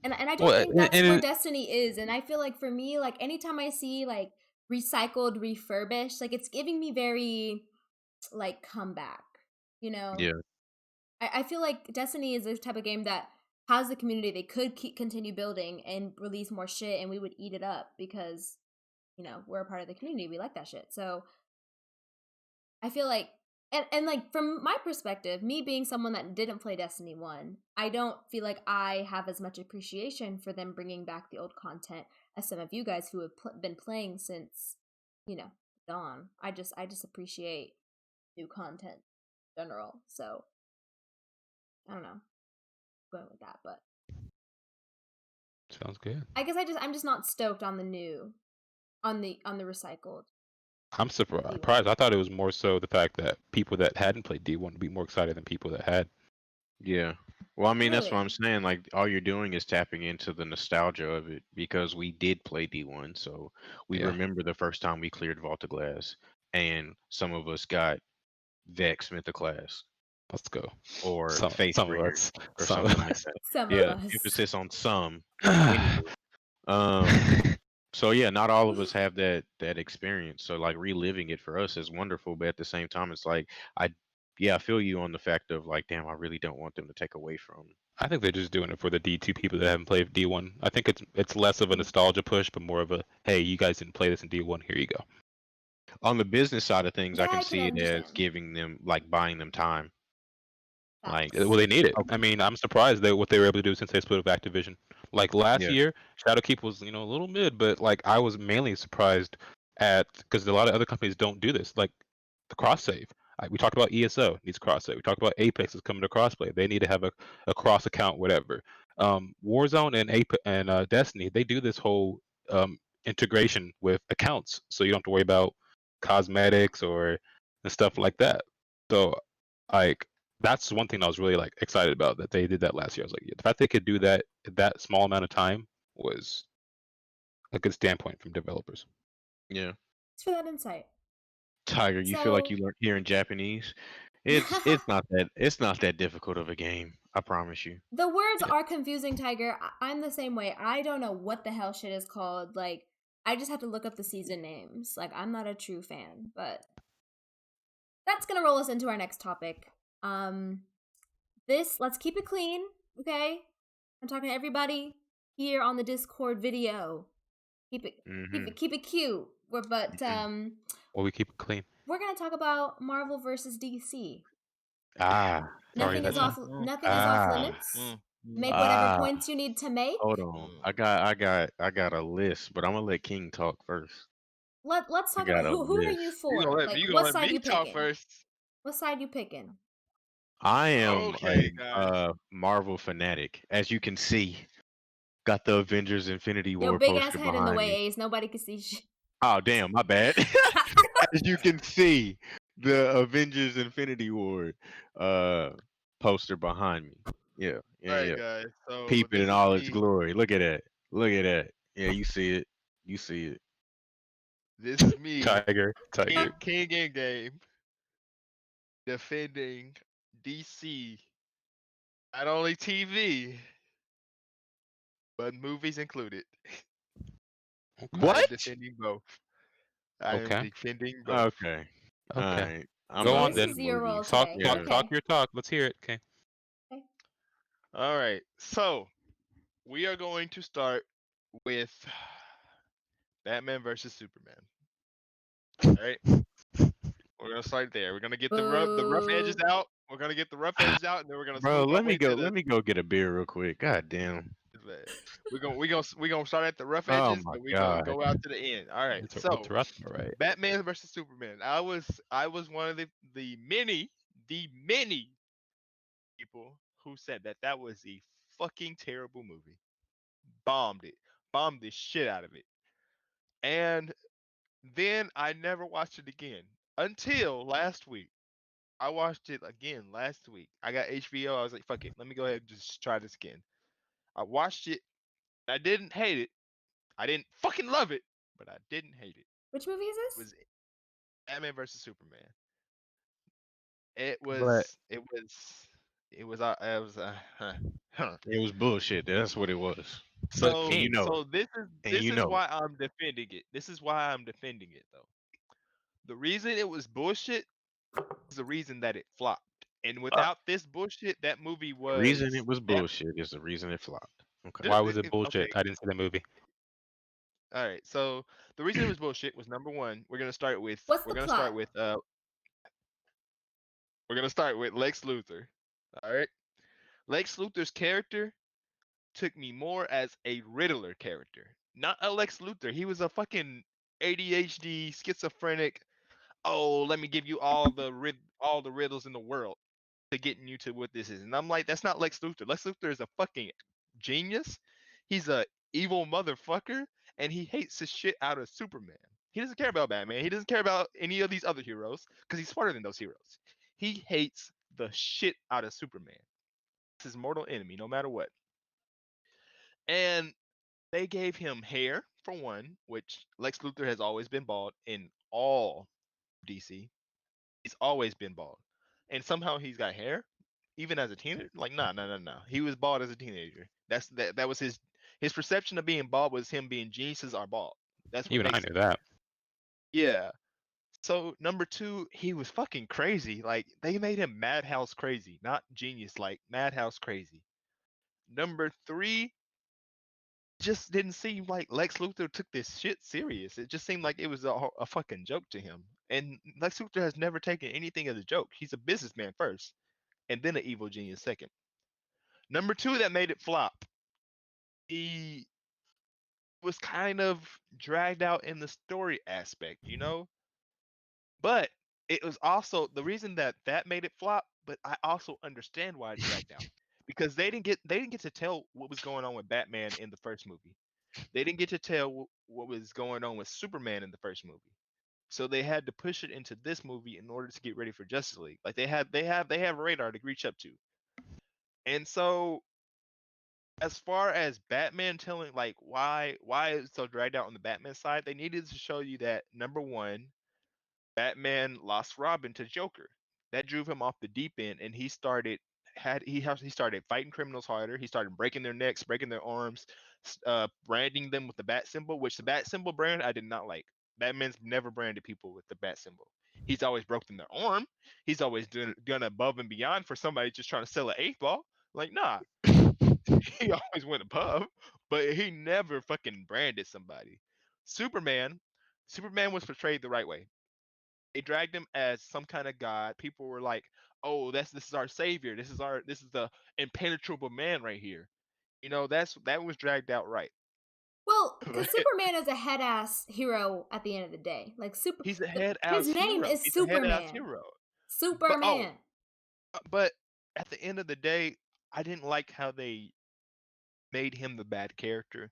And I don't well, think that's where and Destiny is. And I feel like for me, like anytime I see like recycled, refurbished, like it's giving me very like comeback, you know? Yeah, I feel like Destiny is the type of game that has the community they could continue building and release more shit and we would eat it up because, we're a part of the community. We like that shit. So I feel like and like from my perspective, me being someone that didn't play Destiny 1, I don't feel like I have as much appreciation for them bringing back the old content as some of you guys who have been playing since, you know, dawn. I just appreciate new content in general. So, I don't know, going with that, but sounds good. I guess I'm just not stoked on the new on the recycled I'm D1. surprised. I thought it was more so the fact that people that hadn't played D1 would be more excited than people that had. yeah. Well, I mean that's what I'm Really? saying. Like all you're doing is tapping into the nostalgia of it because we did play D1, so we Yeah, remember the first time we cleared Vault of Glass, and some of us got Vex Mythoclast let's go. or Some of Faithbringer us. or Some of something like us. that. Some of Yeah, us. emphasis on some. Anywho, um, so yeah, not all of us have that experience. So like reliving it for us is wonderful, but at the same time, it's like I, yeah, I feel you on the fact of like, damn, I really don't want them to take away from. I think they're just doing it for the D2 people that haven't played D1. I think it's less of a nostalgia push, but more of a hey, you guys didn't play this in D1. Here you go. On the business side of things, I That can I can see it as understand. giving them like buying them time. Like, Facts. Well, they need it. I okay, mean, I'm surprised that what they were able to do since they split with Activision. Like last yeah, year, Shadowkeep was a little mid, but like I was mainly surprised at because a lot of other companies don't do this, like the cross save. We talked about ESO needs crossplay. We talked about Apex is coming to crossplay. They need to have a cross account, whatever. Warzone and Destiny, they do this whole integration with accounts, so you don't have to worry about cosmetics or and stuff like that. So, like, that's one thing I was really like excited about that they did that last year. I was like, yeah, the fact they could do that that small amount of time was a good standpoint from developers. Yeah. Thanks for that insight. Tiger, you feel like So you learned hearing Japanese? It's not that difficult of a game. I promise you. the words Yeah. are confusing, Tiger. I'm the same way. I don't know what the hell shit is called. Like, I just have to look up the season names. Like, I'm not a true fan, but that's gonna roll us into our next topic. Let's keep it clean, okay? I'm talking to everybody here on the Discord video. Keep it Mm-hmm. keep it cute. Well, we keep it clean. We're gonna talk about Marvel versus DC. Ah, Sorry, Nothing is that's off. Mm, Nothing is off ah, limits. Make whatever ah. points you need to make. Hold on. mm. I got a list, but I'm gonna let King talk first. Let's I talk about got a who are you list. for? Like, You gonna what let side me you talk picking? first? What side you picking? I am Okay, guys. a Marvel fanatic, as you can see. Got the Avengers Infinity Yo, War big ass poster head in the behind way, me. Ace. Nobody can see shit. Oh damn, my bad. As you can see, the Avengers Infinity War poster behind me. Yeah, yeah, All right, yeah. guys. So Peep it this in is all its me. glory. Look at that. Look at that. Yeah, you see it. You see it. This is me. Tiger. King in game defending DC. Not only TV, but movies included. I am What? defending both. I am Okay. defending both. Okay. All Okay. right. I'm Go So not on this then. doing is your role movies. Talk, today. talk, Yeah. talk Okay. your talk. Let's hear it. Okay. All right. So we are going to start with Batman versus Superman. All right. We're gonna start there. We're gonna get the rough edges Boo. out. We're gonna get the rough edges out, and then we're gonna Bro, smooth our let me way go. to Let the. me go get a beer real quick. God damn. We're gonna start at the rough Oh edges, my but we're gonna god. go out to the end. All right. It's So rough, all right. Batman versus Superman. I was one of the many people who said that was a fucking terrible movie. Bombed it. Bombed the shit out of it. And then I never watched it again until last week. I watched it again last week. I got HBO. I was like, fuck it. Let me go ahead and just try this again. I watched it. I didn't hate it. I didn't fucking love it, but I didn't hate it. Which movie is It this? was Batman versus Superman. It But was. It was. It was. It was. Huh. it was bullshit. That's what it was. But So And you King, know it. so this is And this you is know it. why I'm defending it. This is why I'm defending it though. The reason it was bullshit is the reason that it flopped. And without this bullshit, that movie The reason was it was that. bullshit is the reason it flopped. Okay. why was it Okay, bullshit? I didn't see the movie. all right. So the reason it was bullshit was number one. What's We're the gonna start plot? with we're gonna start with Lex Luthor. All right. Lex Luthor's character took me more as a Riddler character, not a Lex Luthor. He was a fucking ADHD schizophrenic. Oh, let me give you all the riddles in the world to getting you to what this is. And I'm like, that's not Lex Luthor. Lex Luthor is a fucking genius. He's a evil motherfucker, and he hates the shit out of Superman. He doesn't care about Batman. He doesn't care about any of these other heroes because he's smarter than those heroes. He hates the shit out of Superman. It's his mortal enemy, no matter what. And they gave him hair for one, which Lex Luthor has always been bald in all DC. He's always been bald, and somehow he's got hair, even as a teenager. Like, nah, nah, nah, nah. He was bald as a teenager. That was his perception of being bald was him being geniuses are bald. That's what Even I makes knew him. that. Yeah. So number two, he was fucking crazy. Like they made him madhouse crazy, not genius like madhouse crazy. Number three, just didn't seem like Lex Luthor took this shit serious. It just seemed like it was a fucking joke to him. And Lex Luthor has never taken anything as a joke. He's a businessman first, and then an evil genius second. Number two that made it flop. He was kind of dragged out in the story aspect, you know? But it was also the reason that made it flop, but I also understand why it dragged out because they didn't get to tell what was going on with Batman in the first movie. They didn't get to tell what was going on with Superman in the first movie. So they had to push it into this movie in order to get ready for Justice League. Like they have a radar to reach up to. And so as far as Batman telling like why it's so dragged out on the Batman side, they needed to show you that number one, Batman lost Robin to Joker. That drove him off the deep end, and he started fighting criminals harder. He started breaking their necks, breaking their arms, branding them with the bat symbol, which the bat symbol brand I did not like. Batman's never branded people with the bat symbol. He's always broken their arm. He's always done above and beyond for somebody just trying to sell an eighth ball. Like, nah, he always went above, but he never fucking branded somebody. Superman, Superman was portrayed the right way. They dragged him as some kind of god. People were like, "Oh, this is our savior. This is the impenetrable man right here." That was dragged out right. Well, because Superman is a head ass hero at the end of the day. Like He's a head his ass name hero. is He's a head ass Superman. hero. But Superman. but at the end of the day, I didn't like how they made him the bad character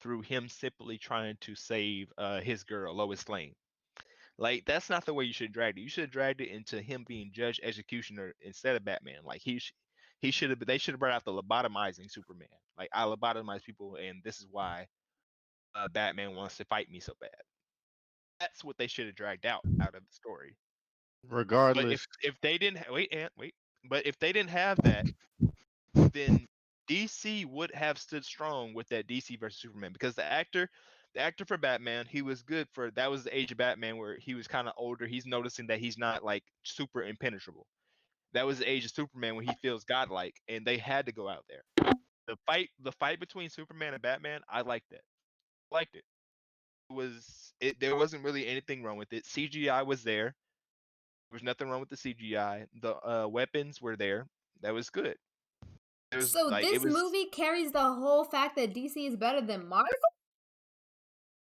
through him simply trying to save his girl Lois Lane. Like that's not the way you should have dragged it. You should have dragged it into him being judge executioner instead of Batman. Like he should have. They should have brought out the lobotomizing Superman. Like I lobotomize people, and this is why Batman wants to fight me so bad. That's what they should have dragged out of the story. But if Regardless, if they didn't wait, but if they didn't have that, then DC would have stood strong with that DC versus Superman because the actor for Batman, he was good for that was the age of Batman where he was kind of older. He's noticing that he's not like super impenetrable. That was the age of Superman when he feels godlike, and they had to go out there. The fight between Superman and Batman, I liked it. Liked it. There wasn't really anything wrong with it. CGI was there. There was nothing wrong with the CGI. The weapons were there. That was good. It was So like it this was movie carries the whole fact that DC is better than Marvel?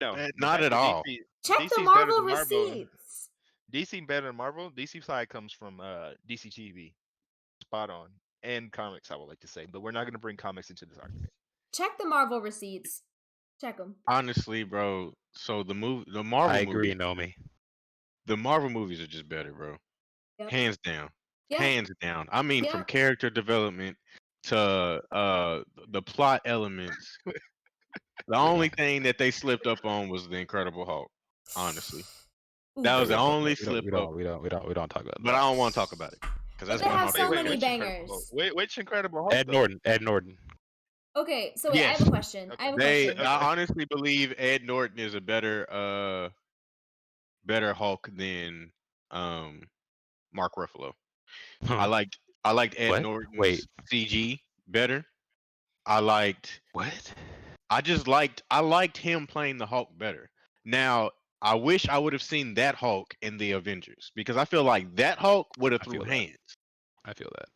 no the not fact at that all. Check DC the is better Marvel than Marvel. receipts. DC better than Marvel. DC side comes from DC TV. Spot on. And comics, I would like to say, but we're not going to bring comics into this argument. Check the Marvel receipts. Check them. Honestly, bro. So the I Marvel agree, movies, Nomi. the Marvel movies are just better, bro. Yep. Hands down. Yeah. Hands down. I mean, Yeah. from character development to the plot elements. The only thing that they slipped up on was the Incredible Hulk. Honestly, that was the only slip up. We don't talk about But that. I don't want to talk about it because But that's they one of have my so favorite many movies. bangers. Which Incredible Hulk? Ed Norton. Ed Norton. Okay, so wait, I have Yes. a question. I have a They, question. I honestly believe Ed Norton is a better Hulk than Mark Ruffalo. I liked Ed What? Norton's Wait. CG better. I What? liked him playing the Hulk better. Now, I wish I would have seen that Hulk in the Avengers because I feel like that Hulk would have I threw feel that. hands. I feel that.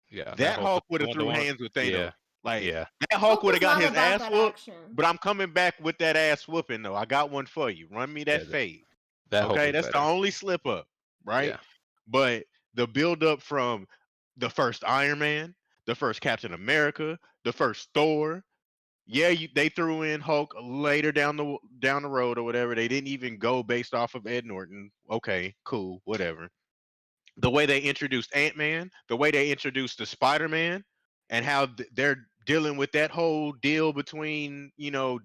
Yeah. That Hulk would the have one, the threw one. hands with Thanos. Yeah. Like Yeah. that Hulk Hulk would was have got not his about ass that whooped. action. But I'm coming back with that ass whooping though. I got one for you. Run me that Yeah, fade. that Hulk Okay, was that's the better. only slip up, right? Yeah. But the build up from the first Iron Man, the first Captain America, the first Thor. Yeah, they threw in Hulk later down the road or whatever. They didn't even go based off of Ed Norton. Okay, cool, whatever. The way they introduced Ant-Man, the way they introduced the Spider-Man, and how they're dealing with that whole deal between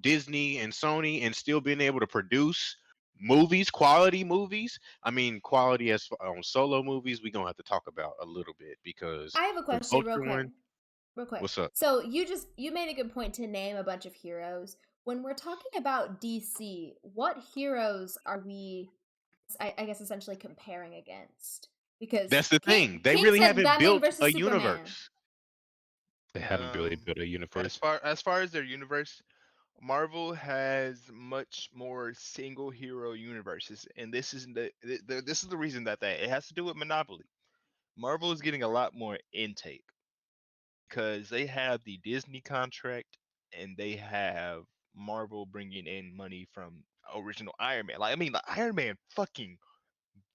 Disney and Sony, and still being able to produce movies, quality movies. I mean, quality as on solo movies, we're gonna have to talk about a little bit because I have a the question real Vulture quick. one. Real quick. What's up? So you made a good point to name a bunch of heroes. When we're talking about DC, what heroes are we I guess essentially comparing against? Because That's the thing. They King really said haven't Batman built versus a Superman. universe. They haven't really built a As universe. far as their universe, Marvel has much more single hero universes, and this is this is the reason that it has to do with monopoly. Marvel is getting a lot more intake because they have the Disney contract and they have Marvel bringing in money from original Iron Man. Like I mean, the Iron Man fucking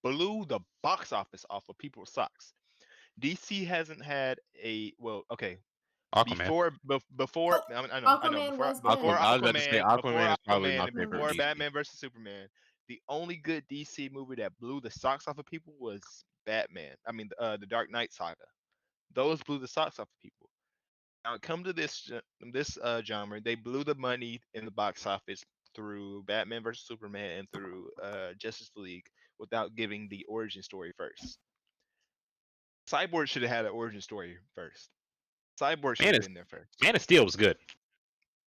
blew the box office off of people's socks. DC hasn't had okay, Aquaman. before Oh, I know Aquaman was before good. I was about to say Before Aquaman is probably my Aquaman and favorite before Mhm. DC. Batman versus Superman, the only good DC movie that blew the socks off of people was Batman. I mean, the Dark Knight saga. Those blew the socks off of people. Now, come to this genre, they blew the money in the box office through Batman versus Superman and through Justice League without giving the origin story first. Cyborg should have had an origin story first. Cyborg should Man have is been there first. Man of Steel was good.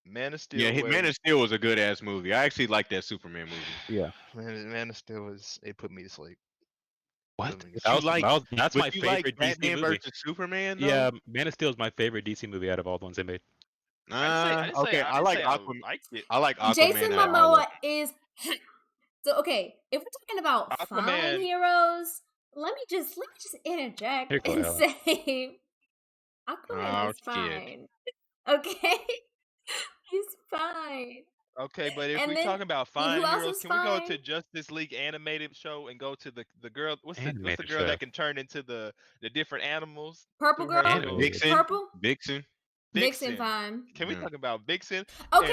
Man of Steel Yeah, was Man of Steel was a good ass movie. I actually like that Superman movie. Yeah. Man of Steel was it put me to sleep. What? Put me to But That you sleep. was, like, that was that's but my you like favorite DC Batman movie. versus Superman though? Yeah, Man of Steel is my favorite DC movie out of all the ones they made. Okay, I I didn't like say I Aquaman. liked it. I like Jason Aquaman out of all of Momoa is so okay. If we're talking about fine Aquaman. heroes, let me just interject Here you go, and Ellen. say them. Aquaman Oh is shit. fine. Okay, he's fine. Okay, but if And we then talking about fine who else heroes, is can we go fine? to Justice League animated show and go to the girl? What's the Animated girl show. that can turn into the different animals Purple through her girl, little Animated. Vixen. purple, Vixen. Vixen, Vixen? fine. Can we Yeah. talk about Vixen? And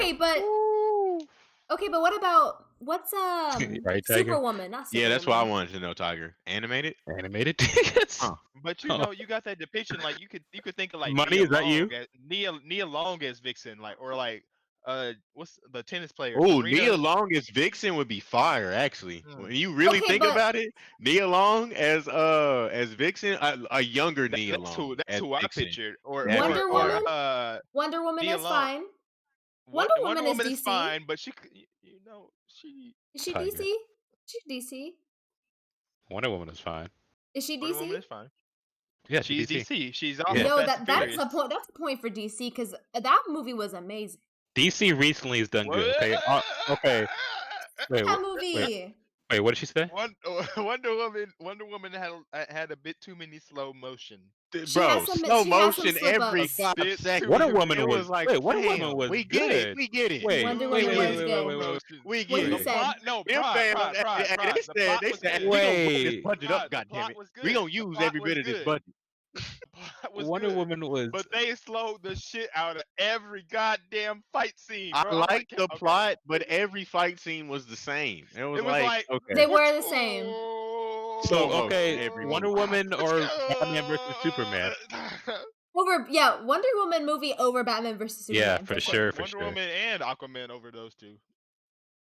Okay, but what about what's Right, Tiger? Superwoman? Not Yeah, that's what I Superwoman. wanted to know, Tiger. Animated? Animated tickets. Huh. but you Oh. know, you got that depiction like you could think of like Money, Nia is that you? Long as Nia Long as Vixen, like or like what's the tennis player Oh, Serena? Nia Long as Vixen would be fire, actually. Hmm. When you really Okay, think but about it, Nia Long as Vixen, a younger Nia Long That's as who I Vixen. pictured. Or That'd be Wonder fire. Woman, Wonder Woman Nia is Long. fine. Wonder Wonder Woman is Woman is DC. fine, but you know, she Is she Tiger. DC? She's DC. Wonder Woman is fine. Is she Wonder DC? Woman is fine. Yeah, She's DC. DC. She's off Yeah. of Yo, Fast and that's Furious. a point. That's a point for DC because that movie was amazing. DC recently has done good. Okay. Okay. Wait. That Wait. movie. Wait. What did she say? Wonder Woman had a bit too many slow motion. She Bro, has some- slow she has some motion slip every ups. 5 Bit too seconds. Wonder many- Woman It was was like, wait. Wonder fam, Woman was we good. get it. We get it. Wait. Wonder wait. Woman Wait. was Wait. good. Wait. Wait. Wait. We What get he it. The said. plot, no, Them Prod, fam, Prod, Prod, and Prod. they The said, plot we was gonna good. put this Wait. budget Prod, up, the goddammit. plot was We good. gonna The use plot every was bit of this good. budget. The plot was Wonder good. Woman was. But they slowed the shit out of every goddamn fight scene, I bro. I'm like the okay. plot, but every fight scene was the same. It was like, okay, They were the same. slow So motion okay, every Wonder movie. Woman or Batman versus Superman? Wonder Woman movie over Batman versus Superman. Yeah, for sure, for Wonder sure. Woman and Aquaman over those two.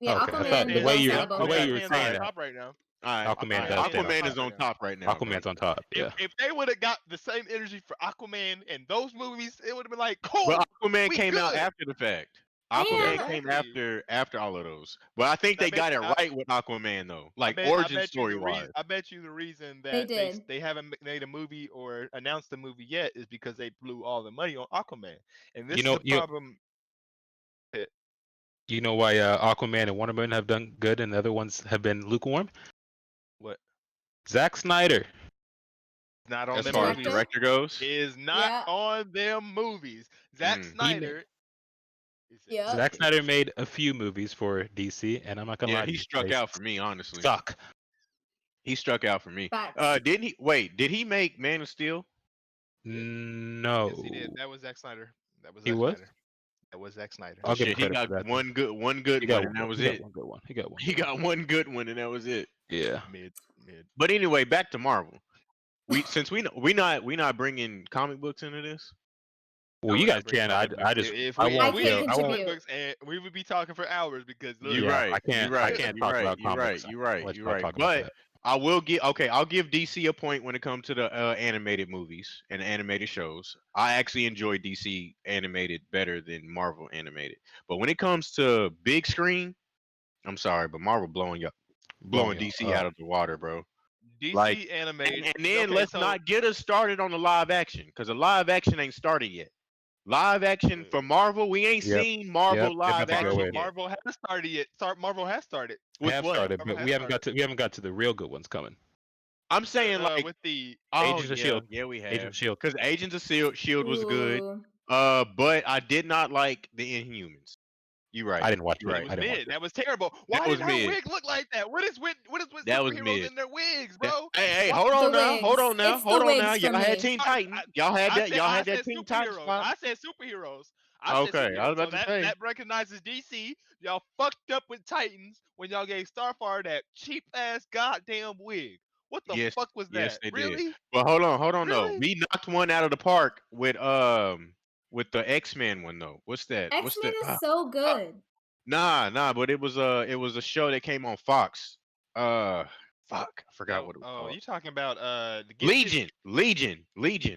Yeah, Okay, I Aquaman thought is the way you unstable. the way you were Aquaman's saying on that, top right now. All right, Aquaman all does right. stand Aquaman out. is on top right now. Aquaman's on top. Yeah. If they would have got the same energy for Aquaman and those movies, it would have been like, cool. But Aquaman we came out good. after the fact. Damn. Aquaman came Exactly. after all of those. But I think I they bet- got it I- right with Aquaman though. Like I origin bet you story the wise. I bet you the reason They that did. they haven't made a movie or announced a movie yet is because they blew all the money on Aquaman, and this You know, is the problem. you know why Aquaman and Wonder Woman have done good and the other ones have been lukewarm? What? Zack Snyder. Not on As them far as movies. director goes. Is not Yeah. on them movies. Zack Mm. Snyder. Yeah. Zack Snyder made a few movies for DC, and I'm not gonna Yeah, lie, he to you, struck they out for me, honestly. suck. He struck out for me. Facts. Didn't he did he make Man of Steel? No. Yes, he did. That was Zack Snyder. That was He Zack was? Snyder. That was Zack Snyder. I'll give him Shit, he credit got for that. one good He one, got and that was he got it. one good one. He got one. He got one good one, and that was it. Yeah. Mid. But anyway, back to Marvel. Since we not bringing comic books into this. Well, you guys can. I just If I we, won't. I if can't we I won't. contribute. books, and we would be talking for hours because look, You're Yeah, right. I can't. You're right. I can't You're talk right. about You're comics. right. You're right. I'll let You're y'all right. talk about But that. I will give. Okay, I'll give DC a point when it comes to the animated movies and animated shows. I actually enjoy DC animated better than Marvel animated. But when it comes to big screen, I'm sorry, but Marvel blowing DC out of the water, bro. DC Like, animated. And then okay, let's so, not get us started on the live action, because the live action ain't started yet. Live action for Marvel, we ain't Yep. seen Marvel Yep. live They're about to go action with yet. Marvel has started yet. Marvel has started. We With have what? started, Marvel but has we haven't got to the real good ones coming. I'm saying like with the Agents of S.H.I.E.L.D.. Yeah, we have. Agents of S.H.I.E.L.D. Because Agents of Shield was good. Ooh. But I did not like the Inhumans. You right. I didn't watch You it. It right. was I didn't watch mid. it. That was terrible. That Why was did her mid. wig look like that? What is with That was superheroes mid. in their wigs, bro? Hey, Why? hold The on now. Hold wigs. on now. It's the Hold on now. wigs for Y'all had me. Teen Titans. Y'all had that. Y'all I had that said Teen Titans superheroes. spot. I said superheroes. I said Okay, I was superheroes. So about to say. that recognizes DC. Y'all fucked up with Titans when y'all gave Starfire that cheap ass goddamn wig. What the Yes, fuck was yes, that? they did. Really? But hold on though. Really? We knocked one out of the park with the X-Men one though. What's that? What's X-Men the is so good. nah, but it was a show that came on Fox. Fuck, I forgot what it was called. You talking about the Gifted? Legion.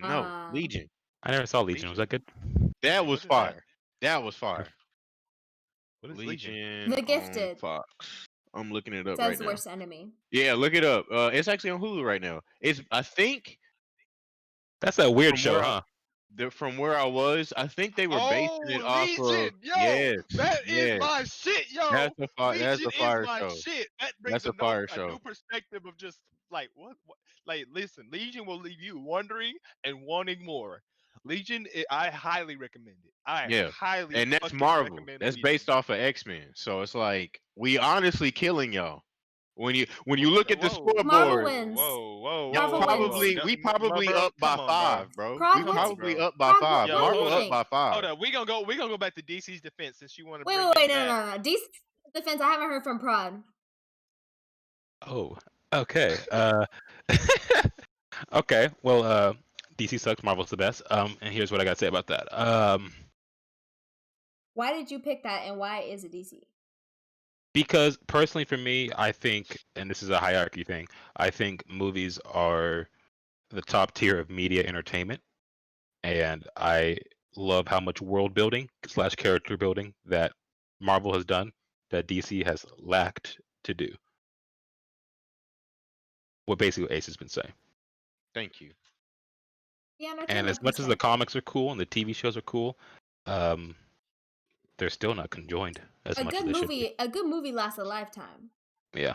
No, Um, Legion. I never saw Legion. Was Legion? that good? That was What is that? fire. That was fire. What is Legion? Legion The on Gifted Fox. I'm looking it up right says now. worst enemy. Yeah, look it up. It's actually on Hulu right now. It's I think That's a weird from show, where I huh? from where I was, I think they were basing it Oh, off of Legion, yo, yes, that is yes. my shit, yo. That's Legion a is fire my show. shit. That brings That's a a no fire a new show. perspective of just like what? Like, listen, Legion will leave you wondering and wanting more. Legion, I highly recommend it. I Yeah. highly And that's fucking Marvel. recommend That's Legion. based off of X-Men. So it's like we honestly killing y'all. When you look at the Marvel scoreboard, wins. y'all Marvel wins. we probably Bro, up by come on, bro. 5, bro. Prod, We Come on, probably bro. up by Prod, 5. Yo, what do Marvel you hold up up. think? by 5. Hold up. We gonna go back to DC's defense since you want to Wait, bring wait, them wait, back. no. DC defense. I haven't heard from Prod. Oh, okay. Okay. Well, DC sucks. Marvel's the best. And here's what I gotta say about that. Why did you pick that, and why is it DC? Because personally, for me, I think, and this is a hierarchy thing, I think movies are the top tier of media entertainment, and I love how much world building slash character building that Marvel has done that DC has lacked to do. What basically Ace has been saying. Thank you. Yeah, and I And as much as the comics are cool and the TV shows are cool, they're still not conjoined as much as they should be. a good movie lasts a lifetime. Yeah.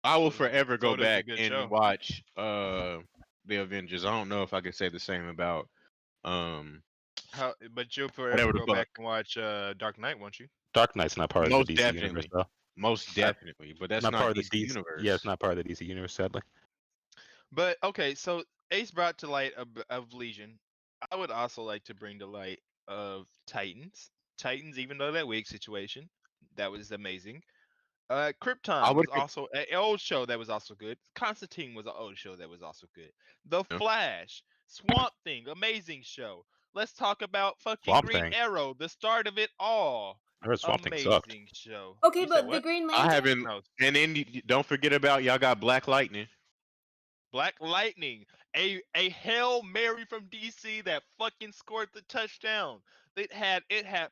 I will forever So go does a back good and show. watch the Avengers. I don't know if I could say the same about But you'll forever whatever the go fuck. back and watch Dark Knight, won't you? Dark Knight's not part of the Most DC universe, definitely. though. Most definitely. But that's Not not part of the DC DC. Yeah, it's universe. not part of the DC universe, sadly. But okay, so Ace brought to light of Legion. I would also like to bring to light of Titans. Titans, even though that wig situation, that was amazing. I Krypton would was also an old show that was also good. Constantine was an old show that was also good. The Flash, Swamp Thing, amazing show. Let's talk about fucking Swamp Green Thing. Arrow, the start of it all. I heard Swamp Thing sucked. Amazing show. Okay, You said but the what? Green I Lantern. haven't No, and then don't forget about y'all got Black Lightning. Black Lightning, a Hail Mary from DC that fucking scored the touchdown. It had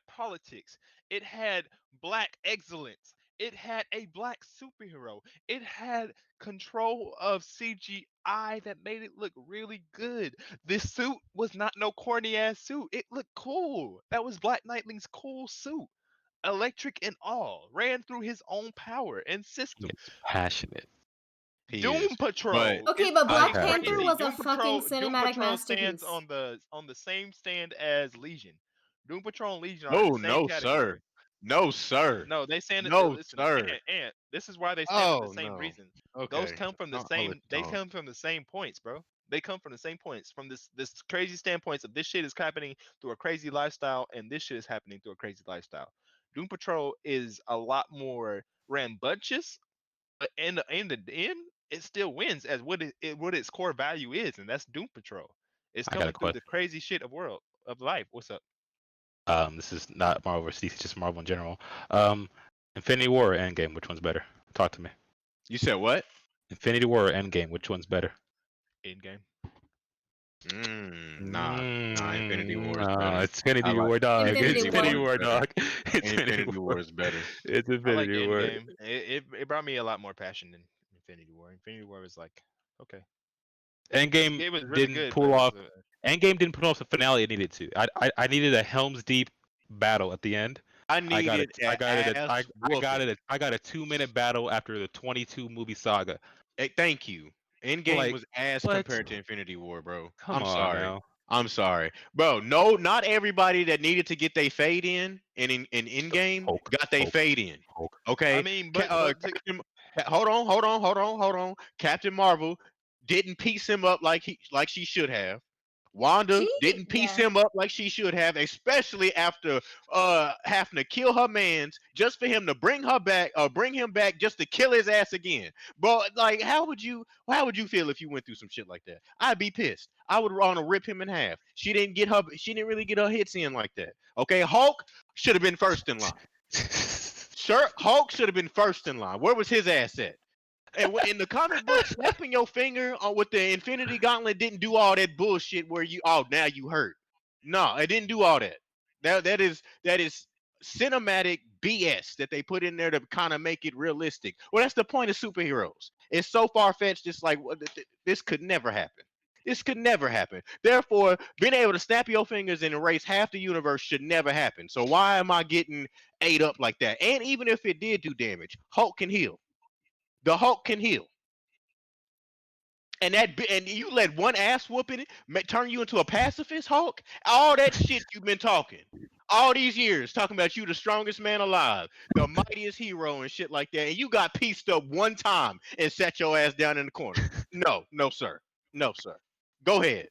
politics. It had black excellence. It had a black superhero. It had control of CGI that made it look really good. This suit was not no corny ass suit. It looked cool. That was Black Lightning's cool suit. Electric and all. Ran through his own power and system. It's passionate. He Doom is. But Patrol Okay, is but I Black fucking have Panther to. crazy. was a fucking Doom cinematic Patrol stands masterpiece. on the same stand as Legion. Doom Patrol and Legion are in the no, same no, sir. category. No, sir. No, they stand. No, Listen, sir. and this is why they stand for the Oh same no. reason. Those Okay. come from the I'll let same. you They talk. come from the same points, bro. They come from the same points. From this crazy standpoints of this shit is happening through a crazy lifestyle, and this shit is happening through a crazy lifestyle. Doom Patrol is a lot more rambunctious, but in the end, it still wins as what its core value is, and that's Doom Patrol. It's I got a coming through the question. crazy shit of world of life. What's up? This is not Marvel versus DC, just Marvel in general. Um, Infinity War or Endgame, which one's better? Talk to me. You said what? Infinity War or Endgame, which one's better? In game. Nah. Infinity War is No, better. it's Infinity I like War, dog. Infinity It's Infinity War. War, better. dog. It's Infinity War is better. It's I like Infinity War. Endgame. It brought me a lot more passion than Infinity War. Infinity War was like, okay, Endgame it was really didn't good, but pull it was off. Endgame didn't pull off the finale it needed to. I needed a Helm's Deep battle at the end. I I got it. needed I an got it. ass I got whooping. it. I got a 2-minute battle after the 22 movie saga. Hey, thank you. Endgame Like, was ass what? compared to Infinity War, bro. Come I'm on sorry. now. I'm sorry, bro. No, not everybody that needed to get their fade in game Hulk, got their Hulk, fade in. Hulk. I Okay, mean, but to, hold on. Captain Marvel didn't piece him up like she should have. Wanda She, didn't piece yeah. him up like she should have, especially after having to kill her man's just for him to bring him back just to kill his ass again. But like, how would you feel if you went through some shit like that? I'd be pissed. I would want to rip him in half. She didn't really get her hits in like that. Okay, Hulk should have been first in line. Sure, Hulk should have been first in line. Where was his ass at? And in the comic book, snapping your finger with the Infinity Gauntlet didn't do all that bullshit where now you hurt. No, it didn't do all that. That is cinematic BS that they put in there to kind of make it realistic. Well, that's the point of superheroes. It's so far fetched. It's like this could never happen. This could never happen. Therefore, being able to snap your fingers and erase half the universe should never happen. So why am I getting ate up like that? And even if it did do damage, Hulk can heal. The Hulk can heal. And you let one ass whooping turn you into a pacifist, Hulk. All that shit you've been talking all these years, talking about you the strongest man alive, the mightiest hero and shit like that, and you got pieced up one time and sat your ass down in the corner. No, no, sir, no, sir. Go ahead,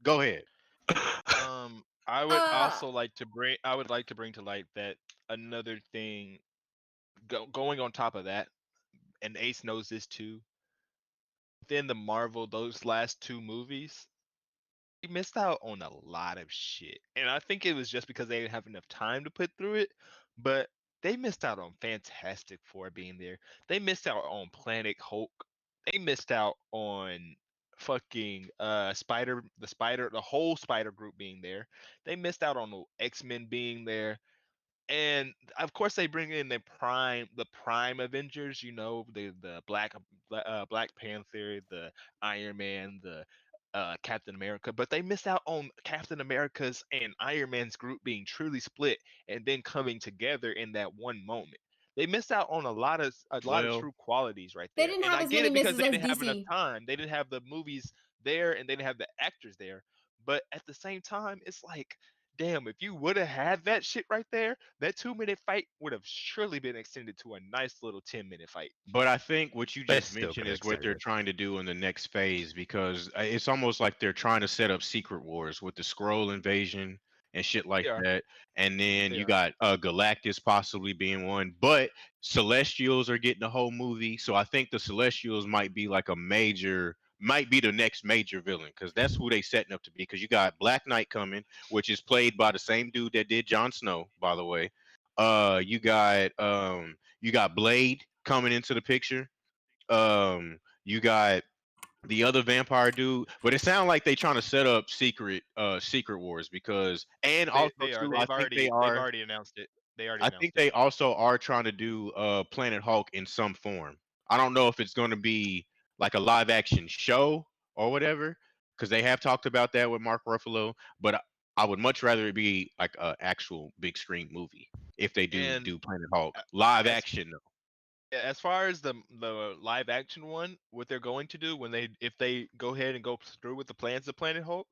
go ahead. I would Uh, also like to bring. I would like to bring to light that another thing going on top of that, and Ace knows this too. Within the Marvel, those last two movies, they missed out on a lot of shit. And I think it was just because they didn't have enough time to put through it. But they missed out on Fantastic Four being there. They missed out on Planet Hulk. They missed out on fucking the whole Spider group being there. They missed out on the X-Men being there. And of course they bring in the prime Avengers, the Black Panther, the Iron Man, the Captain America, but they missed out on Captain America's and Iron Man's group being truly split and then coming together in that one moment. They missed out on a lot of Well, true qualities right they there. didn't And have I as get many it because misses they as didn't have enough DC. time. They didn't have the movies there and they didn't have the actors there. But at the same time, it's like, damn, if you would have had that shit right there, that 2 minute fight would have surely been extended to a nice little 10-minute fight. but I think what you They just still mentioned could have is what they're extended. trying to do in the next phase because it's almost like they're trying to set up secret wars with the scroll invasion and shit like They are. that. And then They you are. got Galactus possibly being one, but Celestials are getting a whole movie. So I think the Celestials might be the next major villain because that's who they setting up to be. Because you got Black Knight coming, which is played by the same dude that did Jon Snow, by the way. You got Blade coming into the picture. You got the other vampire dude, but it sounds like they trying to set up secret wars because and They also they are. too, They've already announced it. They already I think announced it. they also are trying to do Planet Hulk in some form. I don't know if it's going to be like a live action show or whatever because they have talked about that with Mark Ruffalo, but I would much rather it be like an actual big screen movie if they do And do Planet Hulk live as action though. as far as the live action one, what they're going to do if they go ahead and go through with the plans of Planet Hulk,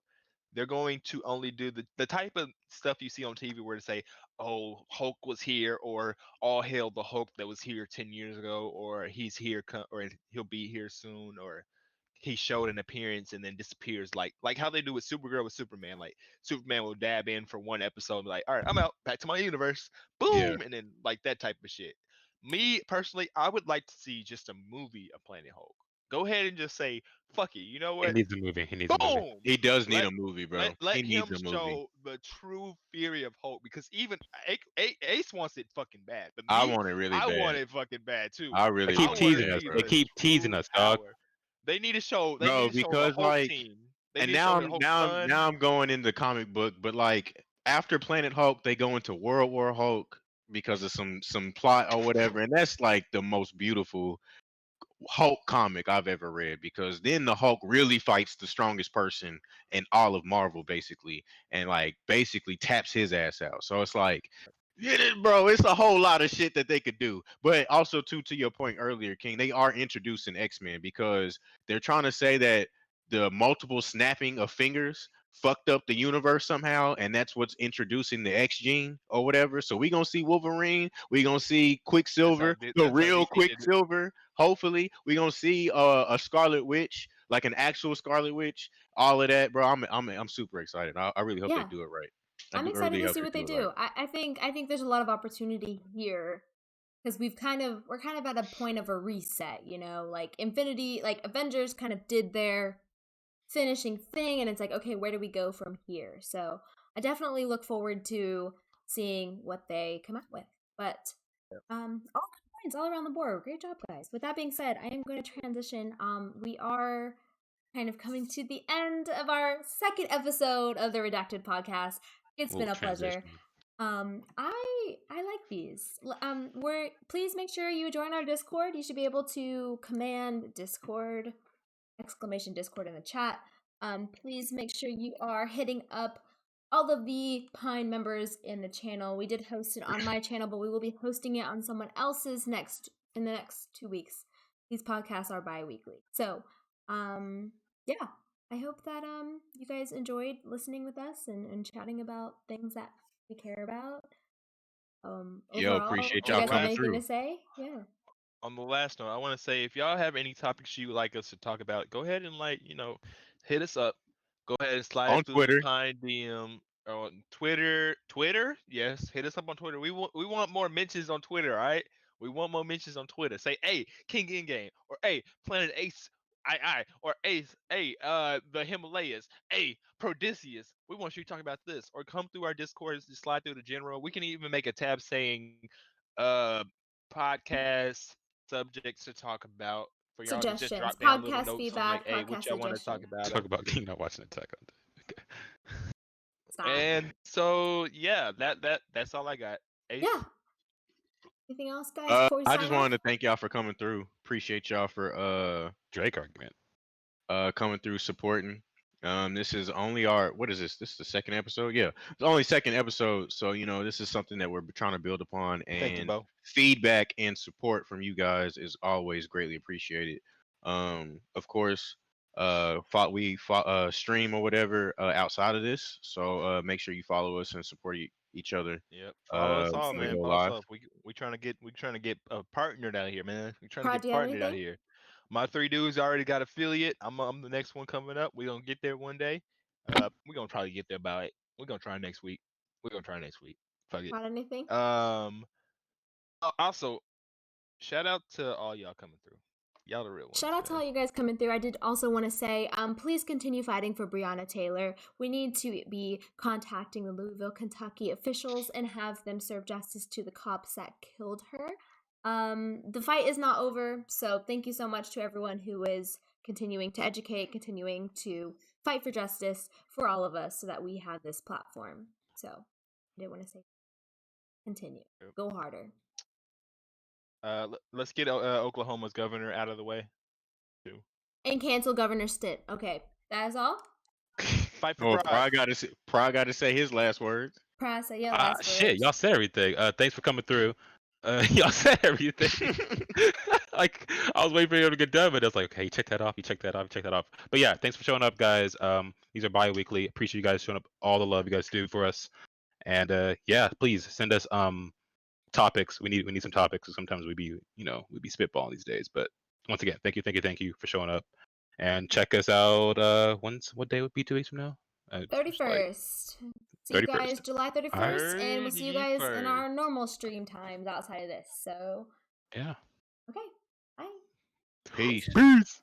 they're going to only do the type of stuff you see on TV where to say, "Oh, Hulk was here," or "All hail the Hulk that was here 10 years ago," or "He's here," or "He'll be here soon," or "He showed an appearance and then disappears," like how they do with Supergirl with Superman. Like Superman will dab in for one episode, and be like, "All right, I'm out, back to my universe," Yeah, boom, and then like that type of shit. Me personally, I would like to see just a movie of Planet Hulk. Go ahead and just say, "Fuck it," you know He what? needs a movie. He needs a movie. Boom. he does need Let a movie, let bro. He let needs him a movie. show the true fury of Hulk because even Ace wants it fucking bad, but I me, want it really I want bad. it fucking bad too. I They really I keep want it want to teasing bad, us. see They bro. the keep teasing true us, dog. power. They need to show. They need Bro, to show the because Hulk like, team. They and need to show now the I'm Hulk now I'm son. now I'm going into comic book, but like after Planet Hulk, they go into World War Hulk because of some plot or whatever, and that's like the most beautiful Hulk comic I've ever read because then the Hulk really fights the strongest person in all of Marvel, basically, and like basically taps his ass out. So it's like, yeah, bro, it's a whole lot of shit that they could do. But also, too, to your point earlier, King, they are introducing X-Men because they're trying to say that the multiple snapping of fingers fucked up the universe somehow, and that's what's introducing the X gene or whatever. So we gonna see Wolverine, we gonna see Quicksilver, the That's how real DC did it. Quicksilver. Hopefully, we gonna see a Scarlet Witch, like an actual Scarlet Witch. All of that, bro. I'm super excited. I really hope they Yeah. do it right. I'm I excited really to hope see they what they do it right. do. I think there's a lot of opportunity here because we're kind of at a point of a reset, you know, like Avengers kind of did their finishing thing, and it's like, okay, where do we go from here? So I definitely look forward to seeing what they come up with. But all good points all around the board. Great job, guys. With that being said, I am going to transition. We are kind of coming to the end of our second episode of the Redacted podcast. It's been a pleasure. I like these. We're please make sure you join our Discord. You should be able to command Discord !Discord in the chat. Please make sure you are hitting up all of the Pine members in the channel. We did host it on my channel, but we will be hosting it on someone else's in the next 2 weeks. These podcasts are bi-weekly. So, yeah. I hope that you guys enjoyed listening with us and chatting about things that we care about. Yo, Overall, appreciate do you y'all guys have coming anything through. to say? Yeah. On the last note, I want to say if y'all have any topics you would like us to talk about, go ahead and hit us up. Go ahead and slide On it through the Twitter. Pine DM on Twitter. Twitter, yes, hit us up on Twitter. We want more mentions on Twitter. All right, we want more mentions on Twitter. Say, hey, King In Game, or hey, Planet Ace. Or Ace, the Himalayas, Prodicius. We want you to talk about this, or come through our Discord and just slide through the general. We can even make a tab saying, uh, podcast subjects to talk about for y'all to just Suggestions, drop down little podcast notes on like, feedback, hey, what podcast y'all want to talk suggestions. about. Talk about King not watching Attack on Titan. Okay. Stop. And so yeah, that's all I got. Ace. Yeah. Anything else, guys, before we I sign just off? wanted to thank y'all for coming through. Appreciate y'all for Drake argument. coming through supporting. This is only what is this? This is the second episode? Yeah. It's only second episode. So, this is something that we're trying to build upon, Thank you, and Bo. feedback and support from you guys is always greatly appreciated. Of course, we stream or whatever outside of this. So make sure you follow us and support each other. Yep. Follow us all, When we man. go Follow us live. all. We trying to get a partner down here, man. We trying to Prod, get do you have partnered out anything? here. My 3 dudes already got affiliate. I'm the next one coming up. We gonna get there one day. We gonna probably get there by. We're gonna try next week. We're gonna try next week. Fuck it. Prod, anything? Also, shout out to all y'all coming through. Y'all the real ones. Shout out to man. all you guys coming through. I did also want to say, please continue fighting for Breonna Taylor. We need to be contacting the Louisville, Kentucky officials and have them serve justice to the cops that killed her. The fight is not over, so thank you so much to everyone who is continuing to educate, continuing to fight for justice for all of us so that we have this platform. So I did want to say continue. Yep. Go harder. Let's get Oklahoma's governor out of the way. Too. And cancel Governor Stitt. Okay, that is all. Fight for Oh, pride. Pride got to say his last words. Pride, say your last Shit, words. y'all said everything. Thanks for coming through. Y'all said everything. Like, I was waiting for you to get done, but it's like, okay, check that off. You check that off. You check that off. But yeah, thanks for showing up, guys. These are bi-weekly. Appreciate you guys showing up. All the love you guys do for us. And yeah, please send us topics. We need some topics. So sometimes we be spitballing these days. But once again, thank you for showing up. And check us out. What day would be 2 weeks from now? 31st. See you 31st. guys July 31st, and we'll see you guys in 31st. our normal stream times outside of this. So Yeah. okay, bye. Peace. Peace.